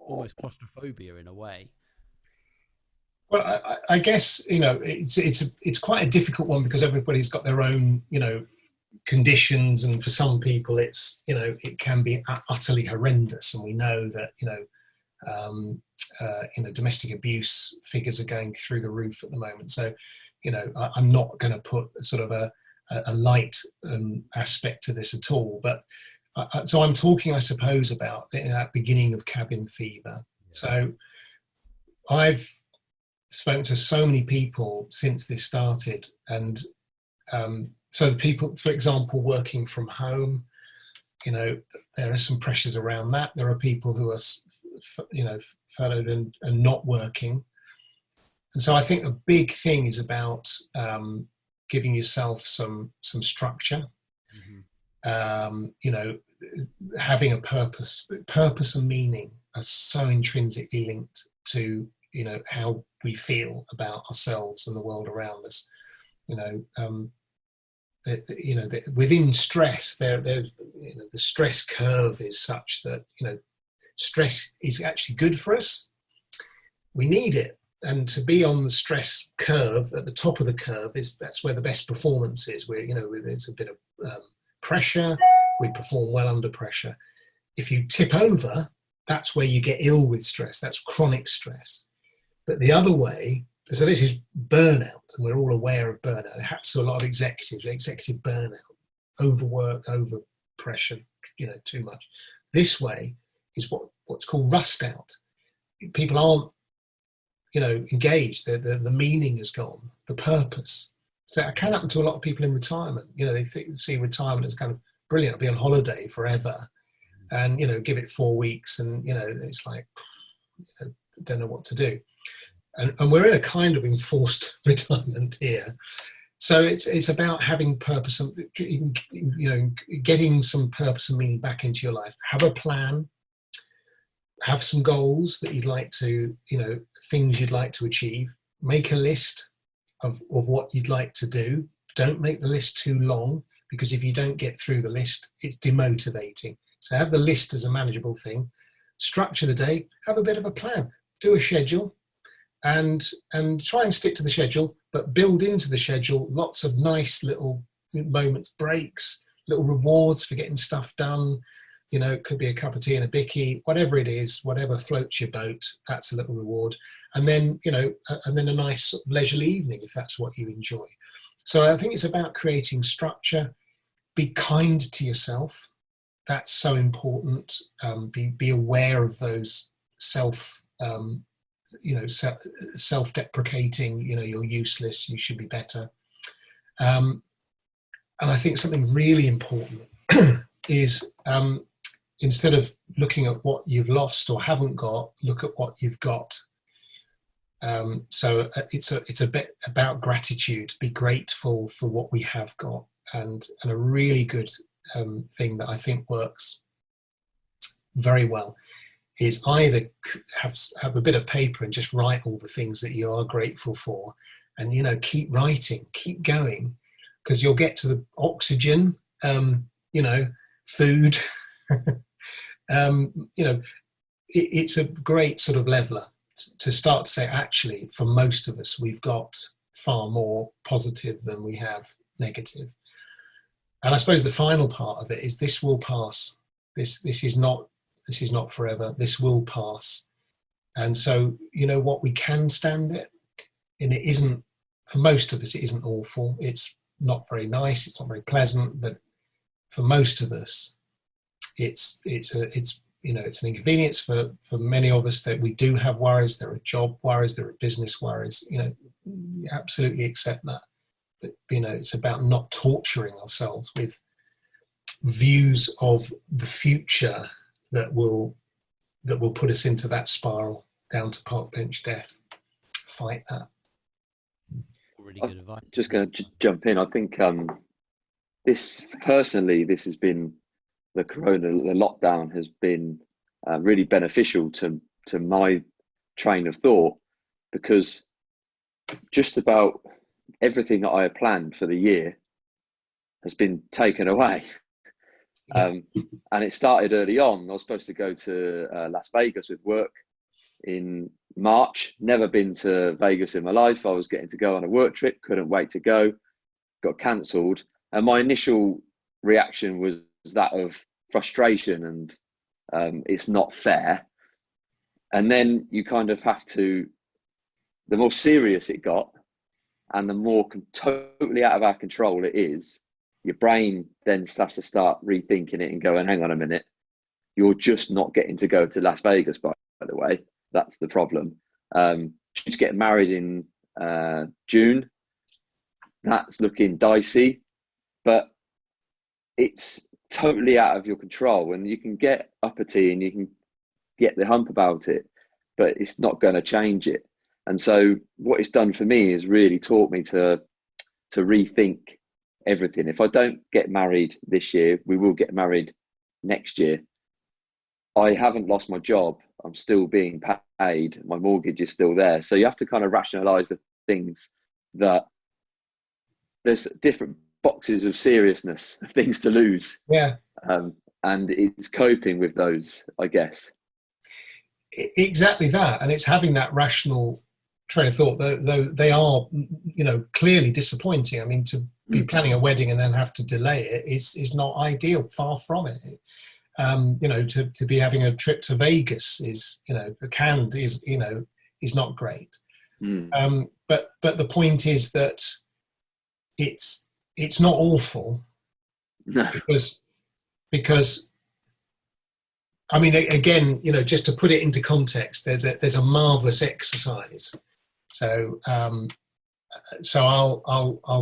[SPEAKER 1] almost claustrophobia in a way?
[SPEAKER 2] Well, I guess it's quite a difficult one, because everybody's got their own conditions, and for some people it's it can be utterly horrendous, and we know that domestic abuse figures are going through the roof at the moment. So I'm not going to put sort of a light aspect to this at all, but So I'm talking, I suppose, about that beginning of cabin fever. So I've spoken to so many people since this started, and so the people, for example, working from home, there are some pressures around that. There are people who are, furloughed and not working. And so I think a big thing is about giving yourself some structure, having a purpose. Purpose and meaning are so intrinsically linked to, how we feel about ourselves and the world around us. Within stress, the stress curve is such that, stress is actually good for us. We need it. And to be on the stress curve, at the top of the curve, that's where the best performance is. Where, there's a bit of pressure, we perform well under pressure. If you tip over, that's where you get ill with stress. That's chronic stress. But the other way, so this is burnout, and we're all aware of burnout. It happens to a lot of executives, executive burnout, overwork, over pressure, too much. This way is what's called rust out. People aren't, engaged. The meaning is gone, the purpose. So it can happen to a lot of people in retirement. They see retirement as kind of brilliant. I'll be on holiday forever, and give it 4 weeks, and it's like, don't know what to do. And we're in a kind of enforced retirement here. So it's about having purpose and, getting some purpose and meaning back into your life. Have a plan, have some goals that you'd like to, things you'd like to achieve. Make a list of what you'd like to do. Don't make the list too long, because if you don't get through the list, it's demotivating. So have the list as a manageable thing. Structure the day, have a bit of a plan, do a schedule, and try and stick to the schedule, but build into the schedule lots of nice little moments, breaks, little rewards for getting stuff done. It could be a cup of tea and a bicky, whatever it is, whatever floats your boat, that's a little reward. And then, and then a nice sort of leisurely evening, if that's what you enjoy. So I think it's about creating structure. Be kind to yourself. That's so important. Be aware of those self-deprecating, you're useless, you should be better. And I think something really important is, instead of looking at what you've lost or haven't got, look at what you've got. So it's a bit about gratitude. Be grateful for what we have got. And a really good thing that I think works very well is either have a bit of paper and just write all the things that you are grateful for, and keep writing, keep going, because you'll get to the oxygen, food. It's a great sort of leveler to start to say, actually, for most of us, we've got far more positive than we have negative. And I suppose the final part of it is, this will pass. This is not forever. This will pass. And so, what, we can stand it, and it isn't, for most of us, it isn't awful. It's not very nice. It's not very pleasant, but for most of us, it's an inconvenience. For many of us, that we do have worries. There are job worries, there are business worries. Absolutely accept that. But it's about not torturing ourselves with views of the future that will put us into that spiral down to park bench death. Fight that.
[SPEAKER 1] Really good advice.
[SPEAKER 3] Just going to jump in. I think this has been, the lockdown has been really beneficial to my train of thought, because just about everything that I had planned for the year has been taken away. And it started early on. I was supposed to go to Las Vegas with work in March. Never been to Vegas in my life. I was getting to go on a work trip, couldn't wait to go, got cancelled. And my initial reaction was that of frustration and it's not fair. And then you kind of have to, the more serious it got and the more totally out of our control it is, your brain then has to start rethinking it and going, hang on a minute, you're just not getting to go to Las Vegas, by the way. That's the problem. To get married in June, that's looking dicey, but it's totally out of your control, and you can get uppity and you can get the hump about it, but it's not going to change it. And so what it's done for me is really taught me to rethink everything. If I don't get married this year, we will get married next year. I haven't lost my job. I'm still being paid. My mortgage is still there. So you have to kind of rationalize the things that there's different boxes of seriousness, of things to lose.
[SPEAKER 2] Yeah.
[SPEAKER 3] And it's coping with those, I guess.
[SPEAKER 2] Exactly that. And it's having that rational train of thought, though they are, clearly disappointing. I mean, to be planning a wedding and then have to delay it is not ideal, far from it. To be having a trip to Vegas is not great. But the point is that it's not awful.
[SPEAKER 3] No.
[SPEAKER 2] because I mean, again, just to put it into context, there's a marvelous exercise. So I'll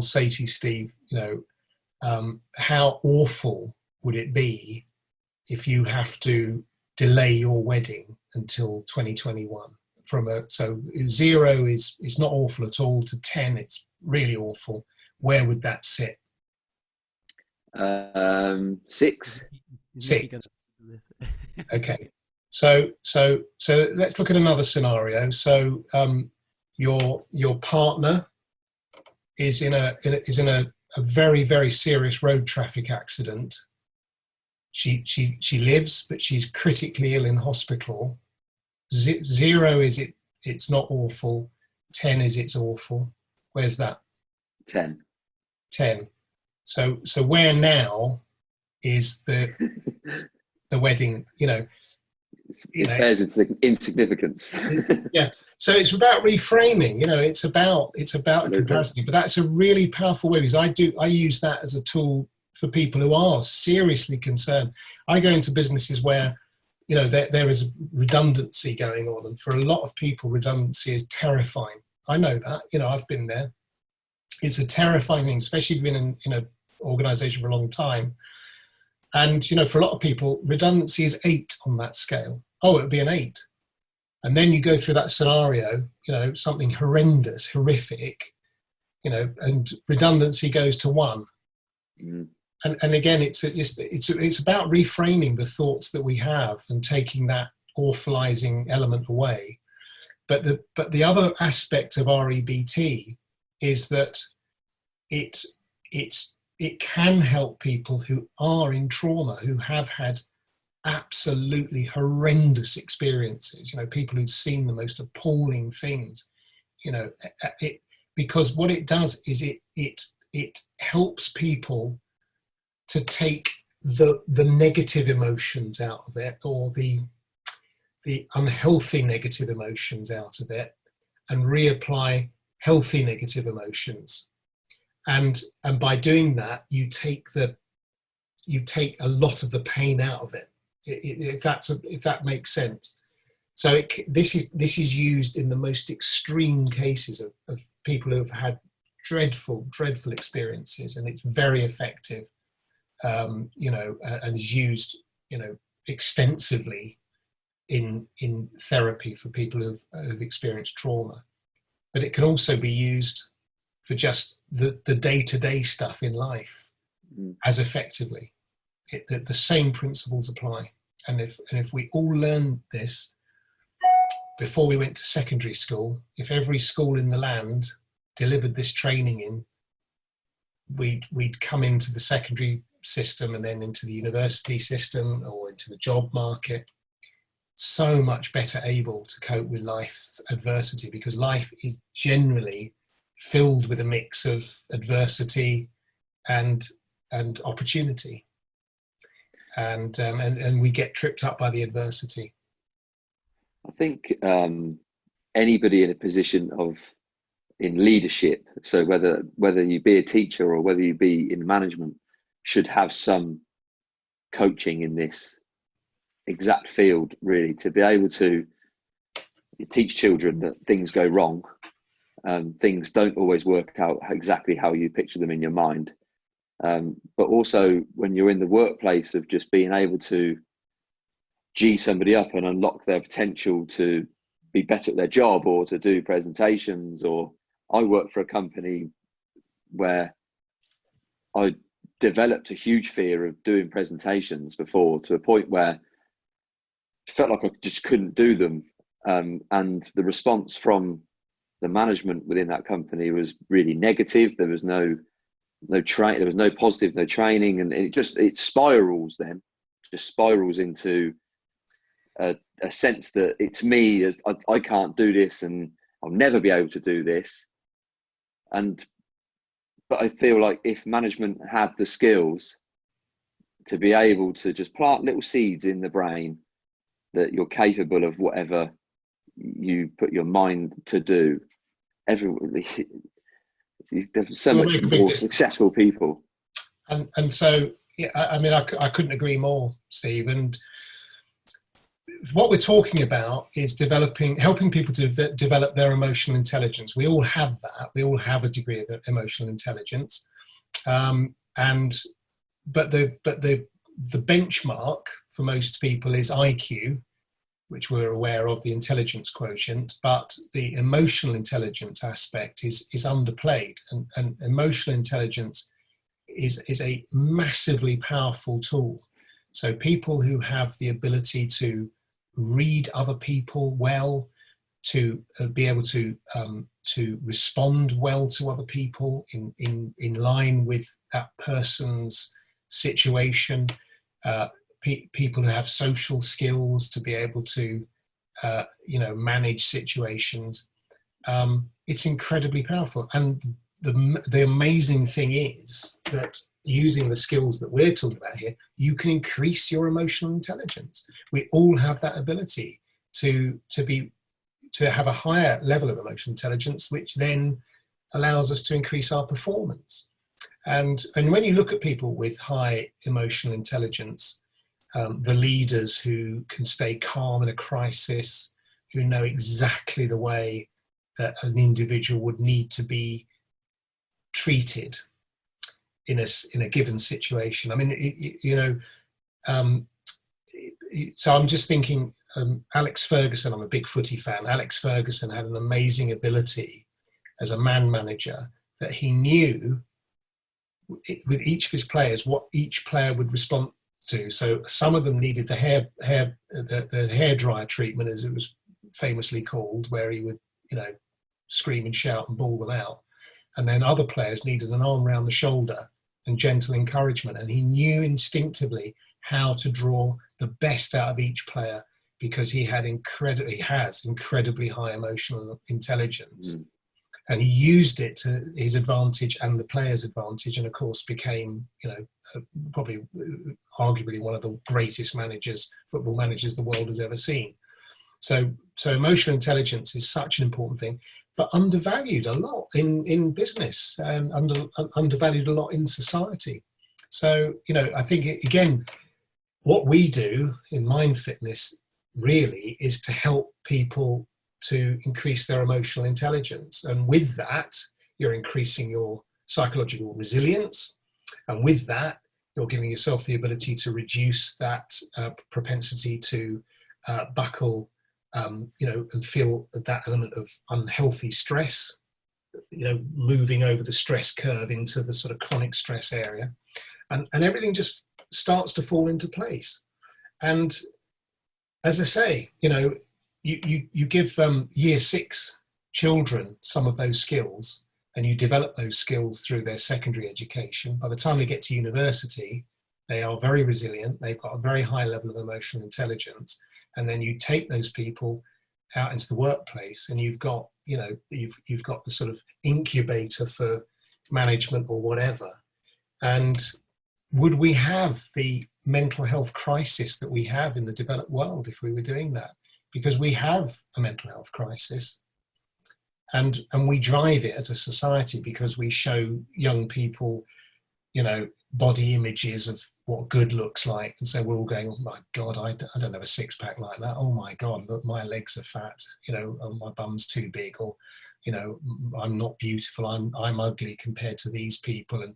[SPEAKER 2] say to you, Steve, how awful would it be if you have to delay your wedding until 2021? So 0 is not awful at all, to 10 it's really awful. Where would that sit?
[SPEAKER 3] 6.
[SPEAKER 2] 6. Okay. So let's look at another scenario. So your partner is in a very, very serious road traffic accident. She lives, but she's critically ill in hospital. 0 is it's not awful. 10 is it's awful. Where's that?
[SPEAKER 3] 10.
[SPEAKER 2] 10. So where now is the wedding?
[SPEAKER 3] It bears its insignificance.
[SPEAKER 2] Yeah. So it's about reframing. It's about a comparison. But that's a really powerful way, because I use that as a tool for people who are seriously concerned. I go into businesses where there is redundancy going on, and for a lot of people, redundancy is terrifying. I know that. I've been there. It's a terrifying thing, especially if you've been in an organization for a long time. And, for a lot of people, redundancy is 8 on that scale. Oh, it would be an 8. And then you go through that scenario, something horrendous, horrific, and redundancy goes to 1. And again, it's about reframing the thoughts that we have and taking that awfulizing element away. But the other aspect of REBT is that it can help people who are in trauma, who have had absolutely horrendous experiences, people who've seen the most appalling things, because what it does is it helps people to take the negative emotions out of it, or the unhealthy negative emotions out of it, and reapply healthy negative emotions. And by doing that, you take a lot of the pain out of it, if that makes sense. So this is used in the most extreme cases of people who have had dreadful experiences, and it's very effective, and is used extensively in therapy for people who've experienced trauma. But it can also be used for just the day-to-day stuff in life as effectively. The same principles apply. And if we all learned this before we went to secondary school, if every school in the land delivered this training in, we'd come into the secondary system and then into the university system or into the job market so much better able to cope with life's adversity, because life is generally filled with a mix of adversity and opportunity, and we get tripped up by the adversity.
[SPEAKER 3] I think anybody in a position in leadership, so whether you be a teacher or whether you be in management, should have some coaching in this exact field, really, to be able to teach children that things go wrong. Things don't always work out exactly how you picture them in your mind. But also when you're in the workplace, of just being able to G somebody up and unlock their potential to be better at their job or to do presentations. Or I work for a company where I developed a huge fear of doing presentations before, to a point where I felt like I just couldn't do them. And the response from the management within that company was really negative. There was no positive, no training, and it spirals then, just spirals into a sense that it's me, as I can't do this and I'll never be able to do this. But I feel like if management had the skills to be able to just plant little seeds in the brain that you're capable of whatever you put your mind to do, there's so much more successful people.
[SPEAKER 2] And so, yeah, I mean, I couldn't agree more, Steve. And what we're talking about is helping people to develop their emotional intelligence. We all have that. We all have a degree of emotional intelligence. But the benchmark for most people is IQ, which we're aware of, the intelligence quotient, but the emotional intelligence aspect is underplayed. And emotional intelligence is a massively powerful tool. So people who have the ability to read other people well, to be able to respond well to other people in line with that person's situation, people who have social skills to be able to manage situations, it's incredibly powerful. And the amazing thing is that using the skills that we're talking about here, you can increase your emotional intelligence. We all have that ability to have a higher level of emotional intelligence, which then allows us to increase our performance. And when you look at people with high emotional intelligence, the leaders who can stay calm in a crisis, who know exactly the way that an individual would need to be treated in a given situation. I mean, so I'm just thinking, Alex Ferguson, I'm a big footy fan. Alex Ferguson had an amazing ability as a man manager, that he knew with each of his players what each player would respond to. So some of them needed the hairdryer treatment, as it was famously called, where he would, scream and shout and bawl them out. And then other players needed an arm around the shoulder and gentle encouragement. And he knew instinctively how to draw the best out of each player, because he has incredibly high emotional intelligence. Mm. And he used it to his advantage and the players' advantage, and of course became, probably arguably one of the greatest football managers the world has ever seen. So emotional intelligence is such an important thing, but undervalued a lot in business, and undervalued a lot in society. So, I think, again, what we do in Mind Fitness really is to help people to increase their emotional intelligence. And with that, you're increasing your psychological resilience. And with that, you're giving yourself the ability to reduce that propensity to buckle, and feel that element of unhealthy stress, moving over the stress curve into the sort of chronic stress area. And everything just starts to fall into place. And as I say, you give year 6 children some of those skills, and you develop those skills through their secondary education. By the time they get to university, they are very resilient. They've got a very high level of emotional intelligence. And then you take those people out into the workplace, and you've got the sort of incubator for management or whatever. And would we have the mental health crisis that we have in the developed world if we were doing that? Because we have a mental health crisis, and we drive it as a society because we show young people, body images of what good looks like, and so we're all going, oh my god, I don't have a six-pack like that, oh my god, look, my legs are fat, you know, oh, my bum's too big, or you know, I'm not beautiful, I'm ugly compared to these people. And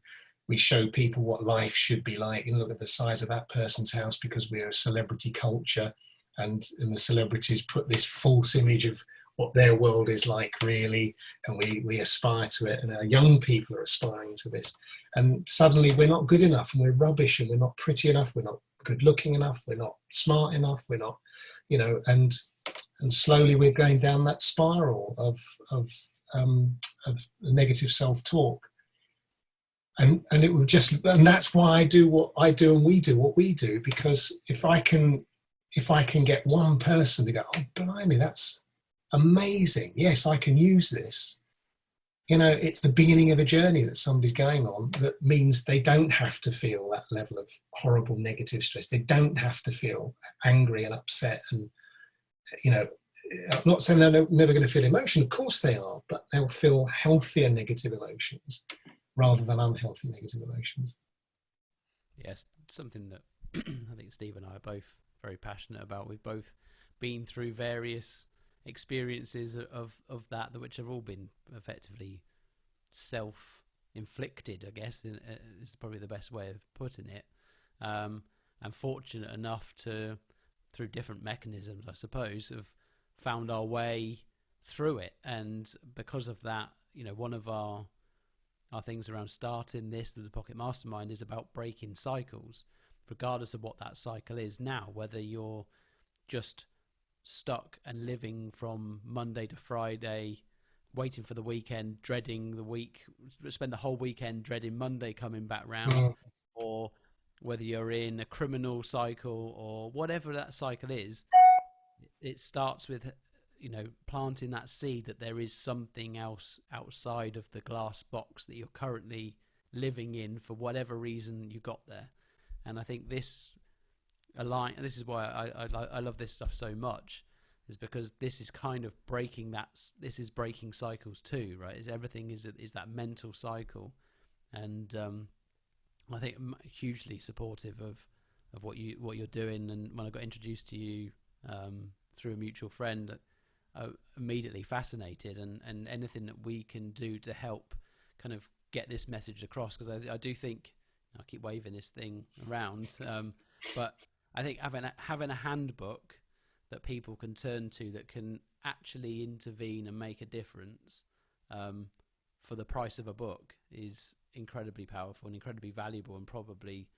[SPEAKER 2] we show people what life should be like, and look at the size of that person's house, because we're a celebrity culture, and the celebrities put this false image of what their world is like really, and we aspire to it, and our young people are aspiring to this, and suddenly we're not good enough, and we're rubbish, and we're not pretty enough, we're not good looking enough, we're not smart enough, we're not, you know, and slowly we're going down that spiral of negative self-talk, and it would just, and that's why I do what I do, and we do what we do, because if I can get one person to go, oh blimey, that's amazing, yes, I can use this, you know, it's the beginning of a journey that somebody's going on, that means they don't have to feel that level of horrible negative stress, they don't have to feel angry and upset, and you know, I'm not saying they're never going to feel emotion, of course they are, but they'll feel healthier negative emotions rather than unhealthy negative emotions.
[SPEAKER 1] Yes, something that I think Steve and I are both very passionate about. We've both been through various experiences of that which have all been effectively self-inflicted, I guess, is probably the best way of putting it. And fortunate enough to, through different mechanisms, I suppose, have found our way through it. And because of that, you know, one of our things around starting the Pocket Mastermind, is about breaking cycles, regardless of what that cycle is now, whether you're just stuck and living from Monday to Friday, waiting for the weekend, dreading the week, spend the whole weekend dreading Monday coming back round, or whether you're in a criminal cycle, or whatever that cycle is, it starts with, you know, planting that seed that there is something else outside of the glass box that you're currently living in for whatever reason you got there. And I think this is why I love this stuff so much, is because this is kind of breaking that. This is breaking cycles too, right? Everything is that mental cycle, and I think I'm hugely supportive of what you're doing. And when I got introduced to you through a mutual friend, immediately fascinated, and anything that we can do to help kind of get this message across, because I do think, I keep waving this thing around, but I think having a handbook that people can turn to that can actually intervene and make a difference for the price of a book is incredibly powerful and incredibly valuable, and probably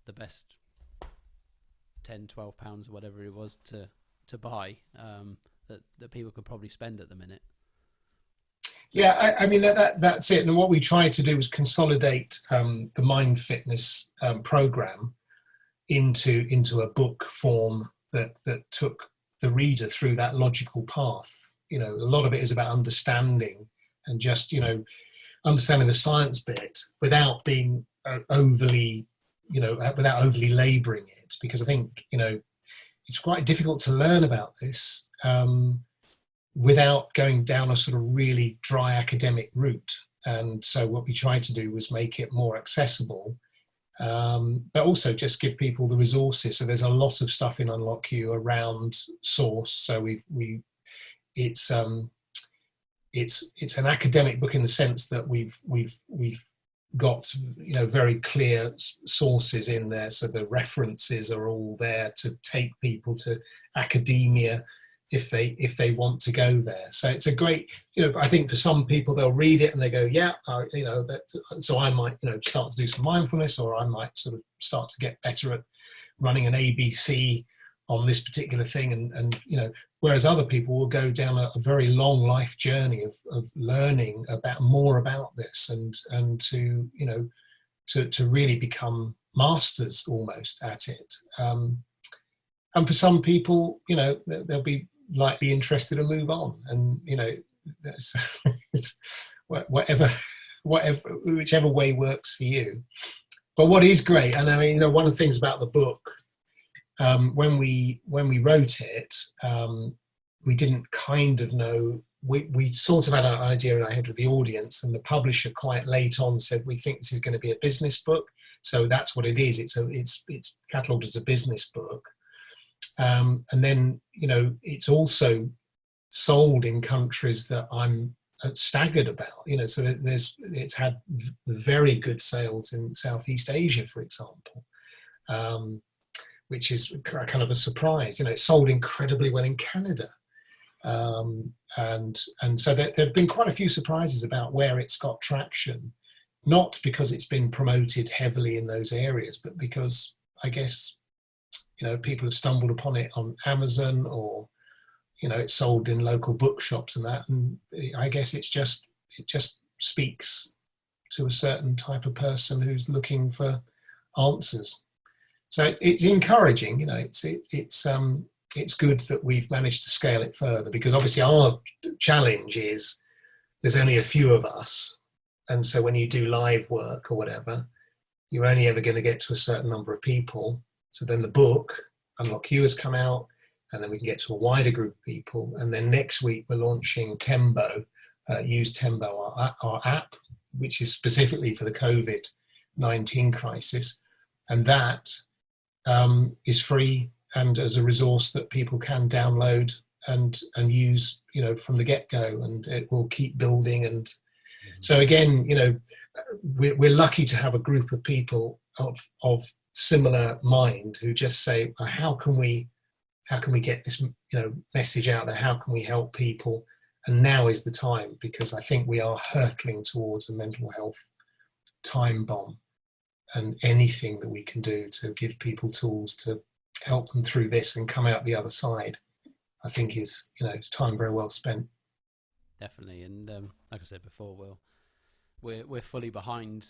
[SPEAKER 1] the best £10-12 or whatever it was to buy that people can probably spend at the minute.
[SPEAKER 2] Yeah, I mean, that's it. And what we tried to do was consolidate the Mindfulness program into a book form that took the reader through that logical path. You know, a lot of it is about understanding, and just, you know, understanding the science bit without being overly, you know, without overly labouring it, because I think, you know, it's quite difficult to learn about this without going down a sort of really dry academic route. And so what we tried to do was make it more accessible, but also just give people the resources. So there's a lot of stuff in Unlock You around source. So it's an academic book in the sense that we've got, you know, very clear sources in there. So the references are all there to take people to academia if they want to go there. So it's a great, you know, I think for some people they'll read it and they go, yeah, you know, so I might, you know, start to do some mindfulness, or I might sort of start to get better at running an ABC on this particular thing, and you know, whereas other people will go down a very long life journey of learning more about this, and to, you know, to really become masters almost at it. And for some people, you know, they'll be likely interested and move on, and you know, it's whichever way works for you. But what is great, and I mean, you know, one of the things about the book, when we wrote it, we didn't kind of know we sort of had an idea in our head with the audience, and the publisher quite late on said, we think this is going to be a business book. So that's what it is. It's catalogued as a business book. And then, it's also sold in countries that I'm staggered about, so that it's had very good sales in Southeast Asia, for example, which is kind of a surprise. It's sold incredibly well in Canada. And so there have been quite a few surprises about where it's got traction, not because it's been promoted heavily in those areas, but because I guess, people have stumbled upon it on Amazon, or, it's sold in local bookshops and that. And I guess it just speaks to a certain type of person who's looking for answers. So it's encouraging, it's good that we've managed to scale it further, because obviously our challenge is there's only a few of us. And so when you do live work or whatever, you're only ever going to get to a certain number of people. So then the book, Unlock You, has come out, and then we can get to a wider group of people. And then next week we're launching Tembo, Use Tembo, our app, which is specifically for the COVID-19 crisis. And that is free and as a resource that people can download and use, from the get-go, and it will keep building. And so again, we're lucky to have a group of people of similar mind who just say, how can we get this message out there? How can we help people? And now is the time, because I think we are hurtling towards a mental health time bomb, and anything that we can do to give people tools to help them through this and come out the other side, I think is, it's time very well spent.
[SPEAKER 1] Definitely. And like I said before, we're fully behind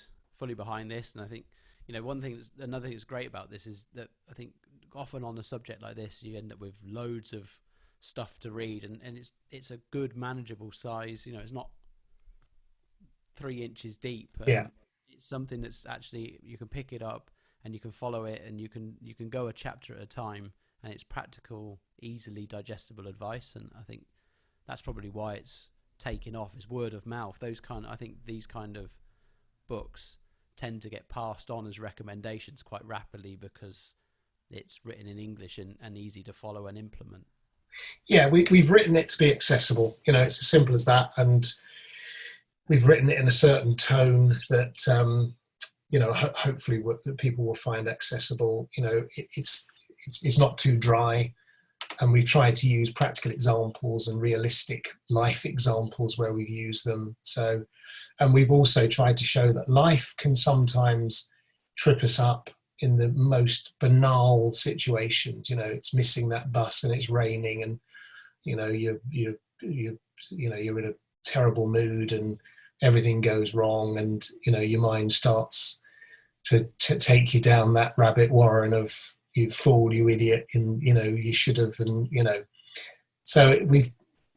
[SPEAKER 1] this. And I think, another thing that's great about this is that I think often on a subject like this, you end up with loads of stuff to read, and it's a good manageable size. It's not 3 inches deep.
[SPEAKER 2] Yeah.
[SPEAKER 1] It's something that's actually, you can pick it up and you can follow it, and you can go a chapter at a time, and it's practical, easily digestible advice. And I think that's probably why it's taken off, is word of mouth. I think these kind of books tend to get passed on as recommendations quite rapidly, because it's written in English and easy to follow and implement.
[SPEAKER 2] Yeah, we've written it to be accessible. It's as simple as that. And we've written it in a certain tone that, hopefully that people will find accessible. It's not too dry. And we've tried to use practical examples and realistic life examples where we've used them. So, and we've also tried to show that life can sometimes trip us up in the most banal situations. It's missing that bus and it's raining, and you're in a terrible mood and everything goes wrong, and your mind starts to take you down that rabbit warren of, you fool, you idiot, and you should have, and so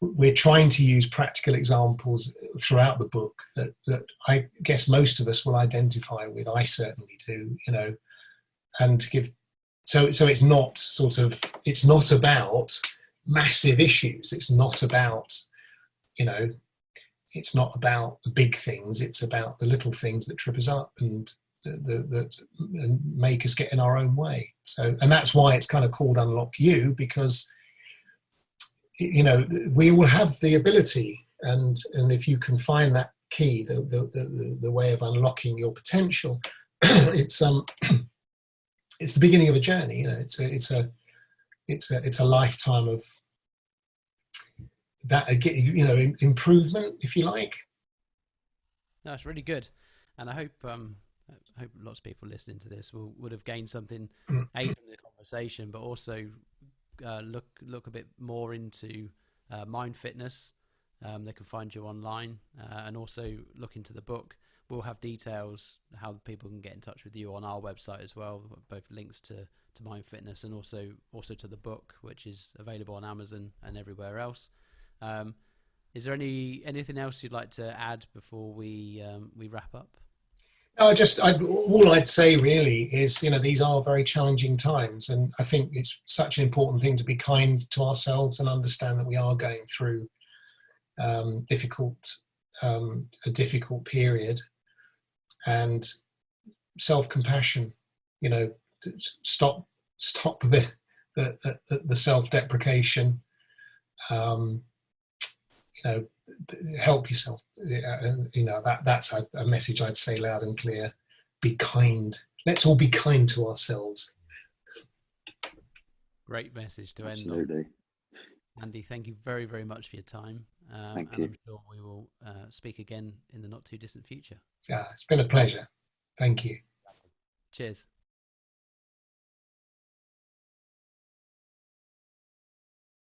[SPEAKER 2] we're trying to use practical examples throughout the book that I guess most of us will identify with. I certainly do, and to give, so it's not about massive issues. It's not about, it's not about the big things. It's about the little things that trip us up and that make us get in our own way. So, and that's why it's kind of called Unlock You, because we all have the ability, and if you can find that key, the way of unlocking your potential, it's the beginning of a journey. It's a lifetime of that, improvement, if you like.
[SPEAKER 1] No, it's really good, and I hope lots of people listening to this would have gained something from the conversation, but also look a bit more into Mind Fitness. They can find you online, and also look into the book. We'll have details how people can get in touch with you on our website as well, both links to Mind Fitness and also to the book, which is available on Amazon and everywhere else. Is there anything else you'd like to add before we wrap up?
[SPEAKER 2] No, all I'd say really is, these are very challenging times, and I think it's such an important thing to be kind to ourselves and understand that we are going through difficult a difficult period, and self-compassion. You know, stop the self-deprecation. You know, help yourself. You know, that's a message I'd say loud and clear. Be kind. Let's all be kind to ourselves.
[SPEAKER 1] Great message to end on.
[SPEAKER 3] Absolutely.
[SPEAKER 1] Andy, thank you very, very much for your time.
[SPEAKER 3] Thank
[SPEAKER 1] and
[SPEAKER 3] you.
[SPEAKER 1] I'm sure we will speak again in the not too distant future.
[SPEAKER 2] Yeah, it's been a pleasure. Thank you.
[SPEAKER 1] Cheers.